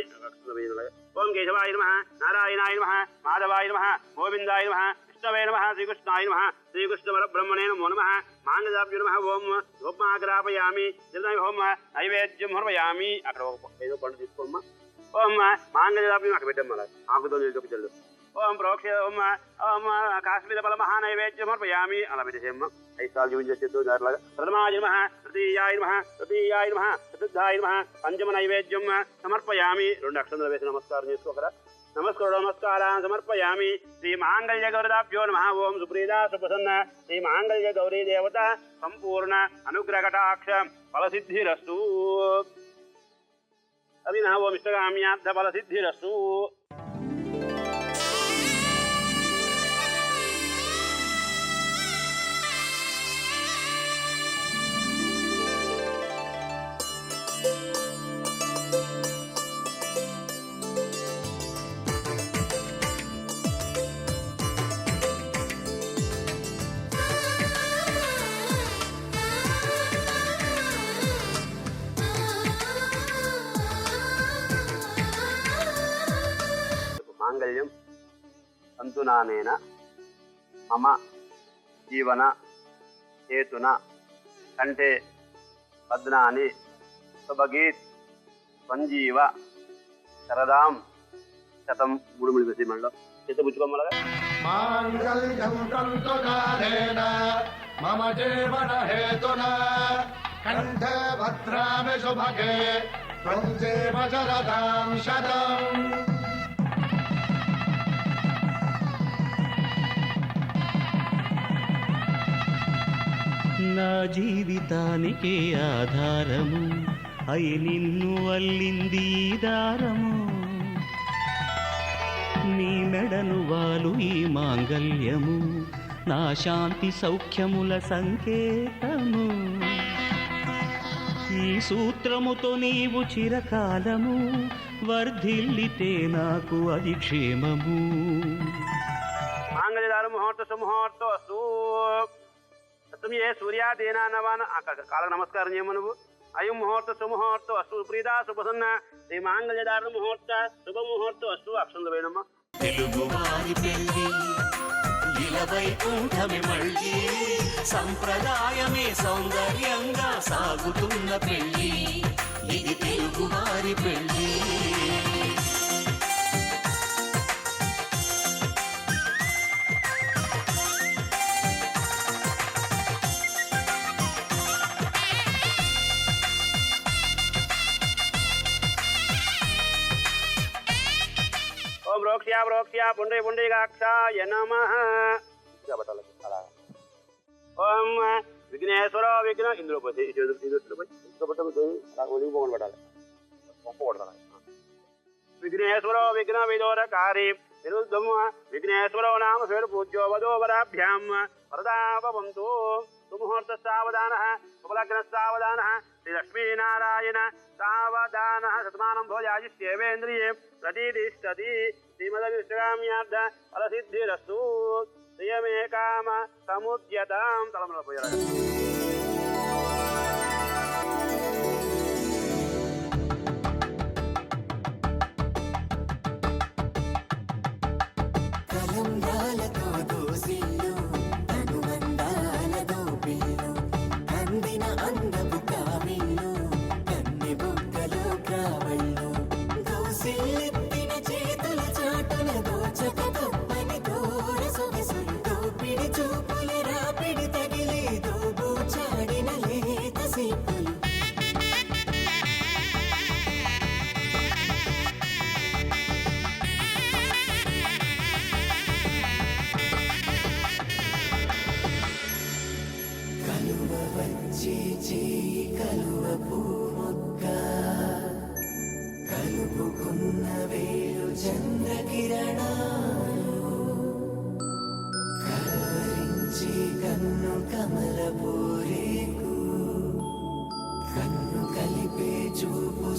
ओम केशवाय नमः, नारायणाय नमः, माधवाय नमः, गोविन्दाय नमः, कृष्णवे नमः, श्रीकृष्णाय नमः, श्रीकृष्णपरब्रह्मणे नमो नमः. मांगल्याभ्यो नमः. ओम धूपमाग्रापयामि, ओम नैवेद्यं समर्पयामि. అక్కడ ఏదో పండు తీసుకోమ్మా. ఓం మాంగళ్యాభ్యం అక్కడ పెట్టాం మళ్ళీ ఆకుతో నిలబెట్టలు. ఓం ప్రోక్ష ఓం ఓం కాశ్మీర బల మహానైవేద్యం సమర్పయామి. అలా పెట్టేసేమ్మ 5 సార్లు చూపించేద్దు దాంట్లాగా. ప్రథమాయ నమః, తృతీయాయ నమః, తృతీయాయ నమః, చతుర్థాయ నమః, పంచమ నైవేద్యం సమర్పయామి. 2 అక్షంతలు వేసి నమస్కారం చేసుకోకరా. నమస్కారాన్ని సమర్పయామి. శ్రీ మాంగళ్య గౌరదాభ్యో నమః. ఓం సుప్రీదా సుప్రసన్న శ్రీ మాంగళ్య గౌరీ దేవత సంపూర్ణ అనుగ్రహ కటాక్ష ఫలసిద్ధిరస్తు. అభినవ ఓం ఇష్టగామ్యార్థ ఫలసిద్ధిరస్తు. మాంగళ్యం సంతునానేన మమ జీవన హేతున కంఠే పద్నాని సుభగీత్ సంజీవ శరదాం శతం. 3 ముడి వేసి మళ్ళీ చేత పుచ్చుకోమలాగా. మాంగళ్యం తంతునానేన మమ జీవన హేతున కంఠే భద్రామి శుభగే త్వంజీవ శరదాం శతం. నా జీవితానికే ఆధారము అయి నిన్ను అల్లింది దారము. నీ మెడను వాలు ఈ మాంగళ్యము నా శాంతి సౌఖ్యముల సంకేతము. ఈ సూత్రముతో నీవు చిరకాలము వర్ధిల్లితే నాకు అది క్షేమము. మాంగళ్యదారు ముహూర్త సుముహూర్త అస్తు. ఏ సూర్యాదేనా నవాన కాళ్ళకు నమస్కారం చేయము నువ్వు. అయం ముహూర్త సుముహూర్త అస్తు. ప్రీతా సుప్రసన్న శ్రీ మాంగళ్యదారు ముహూర్త శుభముహూర్త అస్తు. అక్షంత వేయనమ్మా. తెలుగువారి పెళ్ళి ఇలవైకుంఠమే మళ్ళీ సంప్రదాయమే సౌందర్యంగా సాగుతున్న పెళ్ళి ఇది తెలుగువారి పెళ్ళి. ఓం రోక్ష్యా ప్రోక్ష్యా పుండ్రీ పుండ్రీకాక్షాయ నమః. ఓం విఘ్నేశ్వర విఘ్న ఇందులో పోతే విఘ్నేశ్వరో విఘ్న విదోరకారి నిరుద్ధమ విఘ్నేశ్వరో నామ స్వేర పూజ్యో వదోవరాభ్యాం వరదాపవంతు. సుముహూర్త సావధాన శుభలగ్న సావధాన శ్రీ లక్ష్మీనారాయణ సావధాన శతమానం భోజాజిష్యేవేంద్రియే ప్రతిష్టతి. శ్రీమదవిష్ణుగామ్యార్థ ఫలసిద్ధిరస్తు. శ్రియమే కామ సముద్యతాం. తలముల పోయారు. కలంగాలతో దోసిల్లు అనుబంధాలతో పిల్లు అంది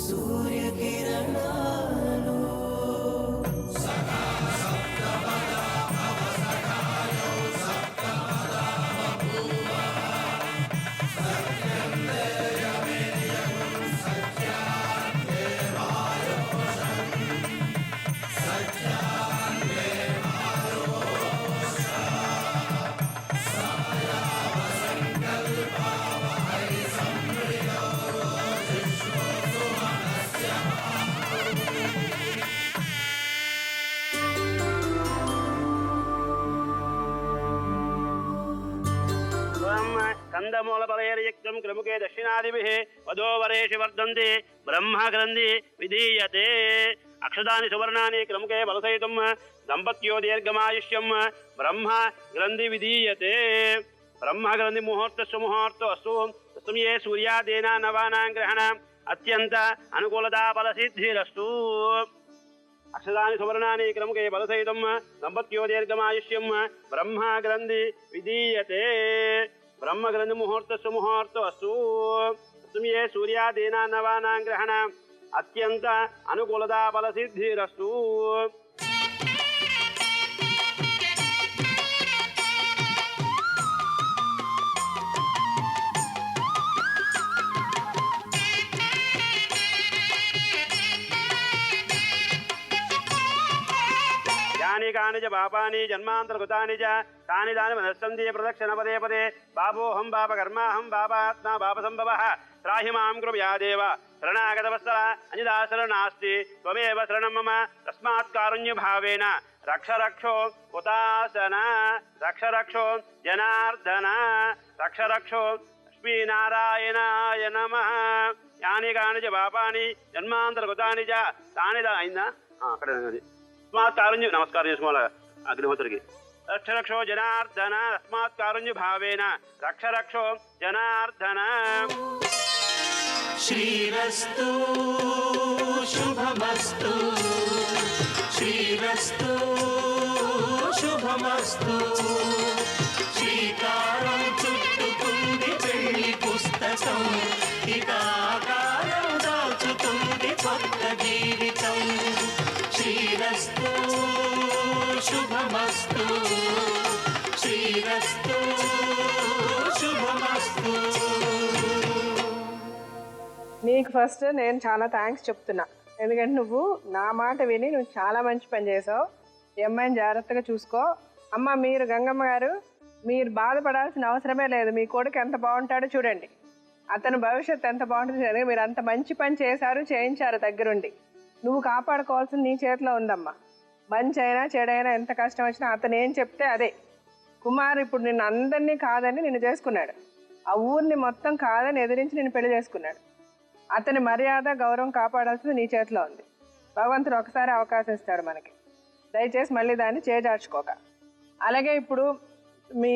సూర్యకిరణాలు కందమూలపలైర్యుక్తం క్రముకే దక్షిణాదిభిః వధోవరేషు వర్ధంతి బ్రహ్మగ్రంథి విధీయతే అక్షదాని సువర్ణాని క్రముకే బలసహితం దంపత్యో దీర్ఘమాయుష్యం బ్రహ్మ గ్రంథి విధీయతే బ్రహ్మగ్రంథి ముహూర్తస్సు ముహూర్తో అస్తు తస్మయే సూర్యాదేనా నవానాం గ్రహణ అత్యంత అనుకూలతా ఫలసిద్ధిరస్తు అక్షదాని సువర్ణాని క్రముకే బలసహితం దంపత్యో దీర్ఘమాయుష్యం బ్రహ్మ గ్రంథి విధీయతే బ్రహ్మగ్రంథి ముహూర్తస్సు ముహూర్తో అస్తు తస్మయే సూర్యాదేనా నవానాం గ్రహణ అత్యంత అనుకూలతా ఫలసిద్ధిరస్తు యాని కాని చ పాపాని జన్మాంతర్గతాని చ తాని దాని మనస్సంతి ప్రదక్షిణ పదే పదే బాబోహం పాప కర్మాహం పాపాత్మా పాప సంభవః త్రాహి మాం కృపయా దేవ శరణాగతవత్సల అన్యదాశర నాస్తి త్వమేవ శరణం మమ తస్మాత్ కారుణ్య భావేన రక్ష రక్షో ఉతాసన రక్ష రక్షో జనార్దన రక్ష రక్షో లక్ష్మీనారాయణాయ నమః యాని కాని చ పాపాని జన్మాంతర్గతాని చ తాని అయిందా అక్కడ తస్మాత్ కారుణ్య నమస్కారం చేసుకోవాలి అగ్నిహోత్రికి రక్ష రక్షో జనార్దన తస్మాత్ కారుణ్య భావేన రక్ష రక్షో జనార్దన శ్రీరస్తు శుభమస్తు శ్రీరస్తు శుభమస్తు శ్రీకారం చుట్టుకుంది పెళ్లి పుస్తకం ఇక ఆకారం దాచుతుంది కొత్త జీవితం శ్రీరస్తు శుభమస్తు శ్రీరస్తు శుభమస్తు. నీకు ఫస్ట్ నేను చాలా థ్యాంక్స్ చెప్తున్నా, ఎందుకంటే నువ్వు నా మాట విని నువ్వు చాలా మంచి పని చేసావు. ఈ అమ్మాయిని జాగ్రత్తగా చూసుకో. అమ్మ, మీరు గంగమ్మ గారు, మీరు బాధపడాల్సిన అవసరమే లేదు. మీ కొడుకు ఎంత బాగుంటాడో చూడండి, అతని భవిష్యత్తు ఎంత బాగుంటుంది. మీరు అంత మంచి పని చేశారు, చేయించారు దగ్గరుండి. నువ్వు కాపాడుకోవాల్సింది నీ చేతిలో ఉందమ్మా. మంచి అయినా చెడైనా ఎంత కష్టం వచ్చినా అతను ఏం చెప్తే అదే. కుమార్ ఇప్పుడు నిన్ను అందరినీ కాదని నిన్ను చేసుకున్నాడు. ఆ ఊరిని మొత్తం కాదని ఎదిరించి నిన్ను పెళ్లి చేసుకున్నాడు. అతని మర్యాద గౌరవం కాపాడాల్సింది నీ చేతిలో ఉంది. భగవంతుడు ఒకసారి అవకాశం ఇస్తాడు మనకి. దయచేసి మళ్ళీ దాన్ని చేజార్చుకోక. అలాగే ఇప్పుడు మీ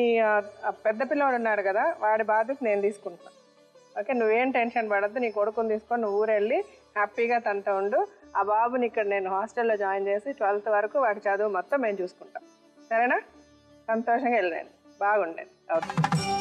పెద్ద పిల్లవాడు ఉన్నాడు కదా, వాడి బాధ్యత నేను తీసుకుంటున్నాను. ఓకే, నువ్వేం టెన్షన్ పడద్దు. నీ కొడుకుని తీసుకొని నువ్వు ఊరెళ్ళి హ్యాపీగా తనతో ఉండు. ఆ బాబుని ఇక్కడ నేను హాస్టల్లో జాయిన్ చేసి 12th వరకు వాడి చదువు మొత్తం మేము చూసుకుంటాం. సరేనా? సంతోషంగా వెళ్ళండి, బాగుండండి. ఓకే.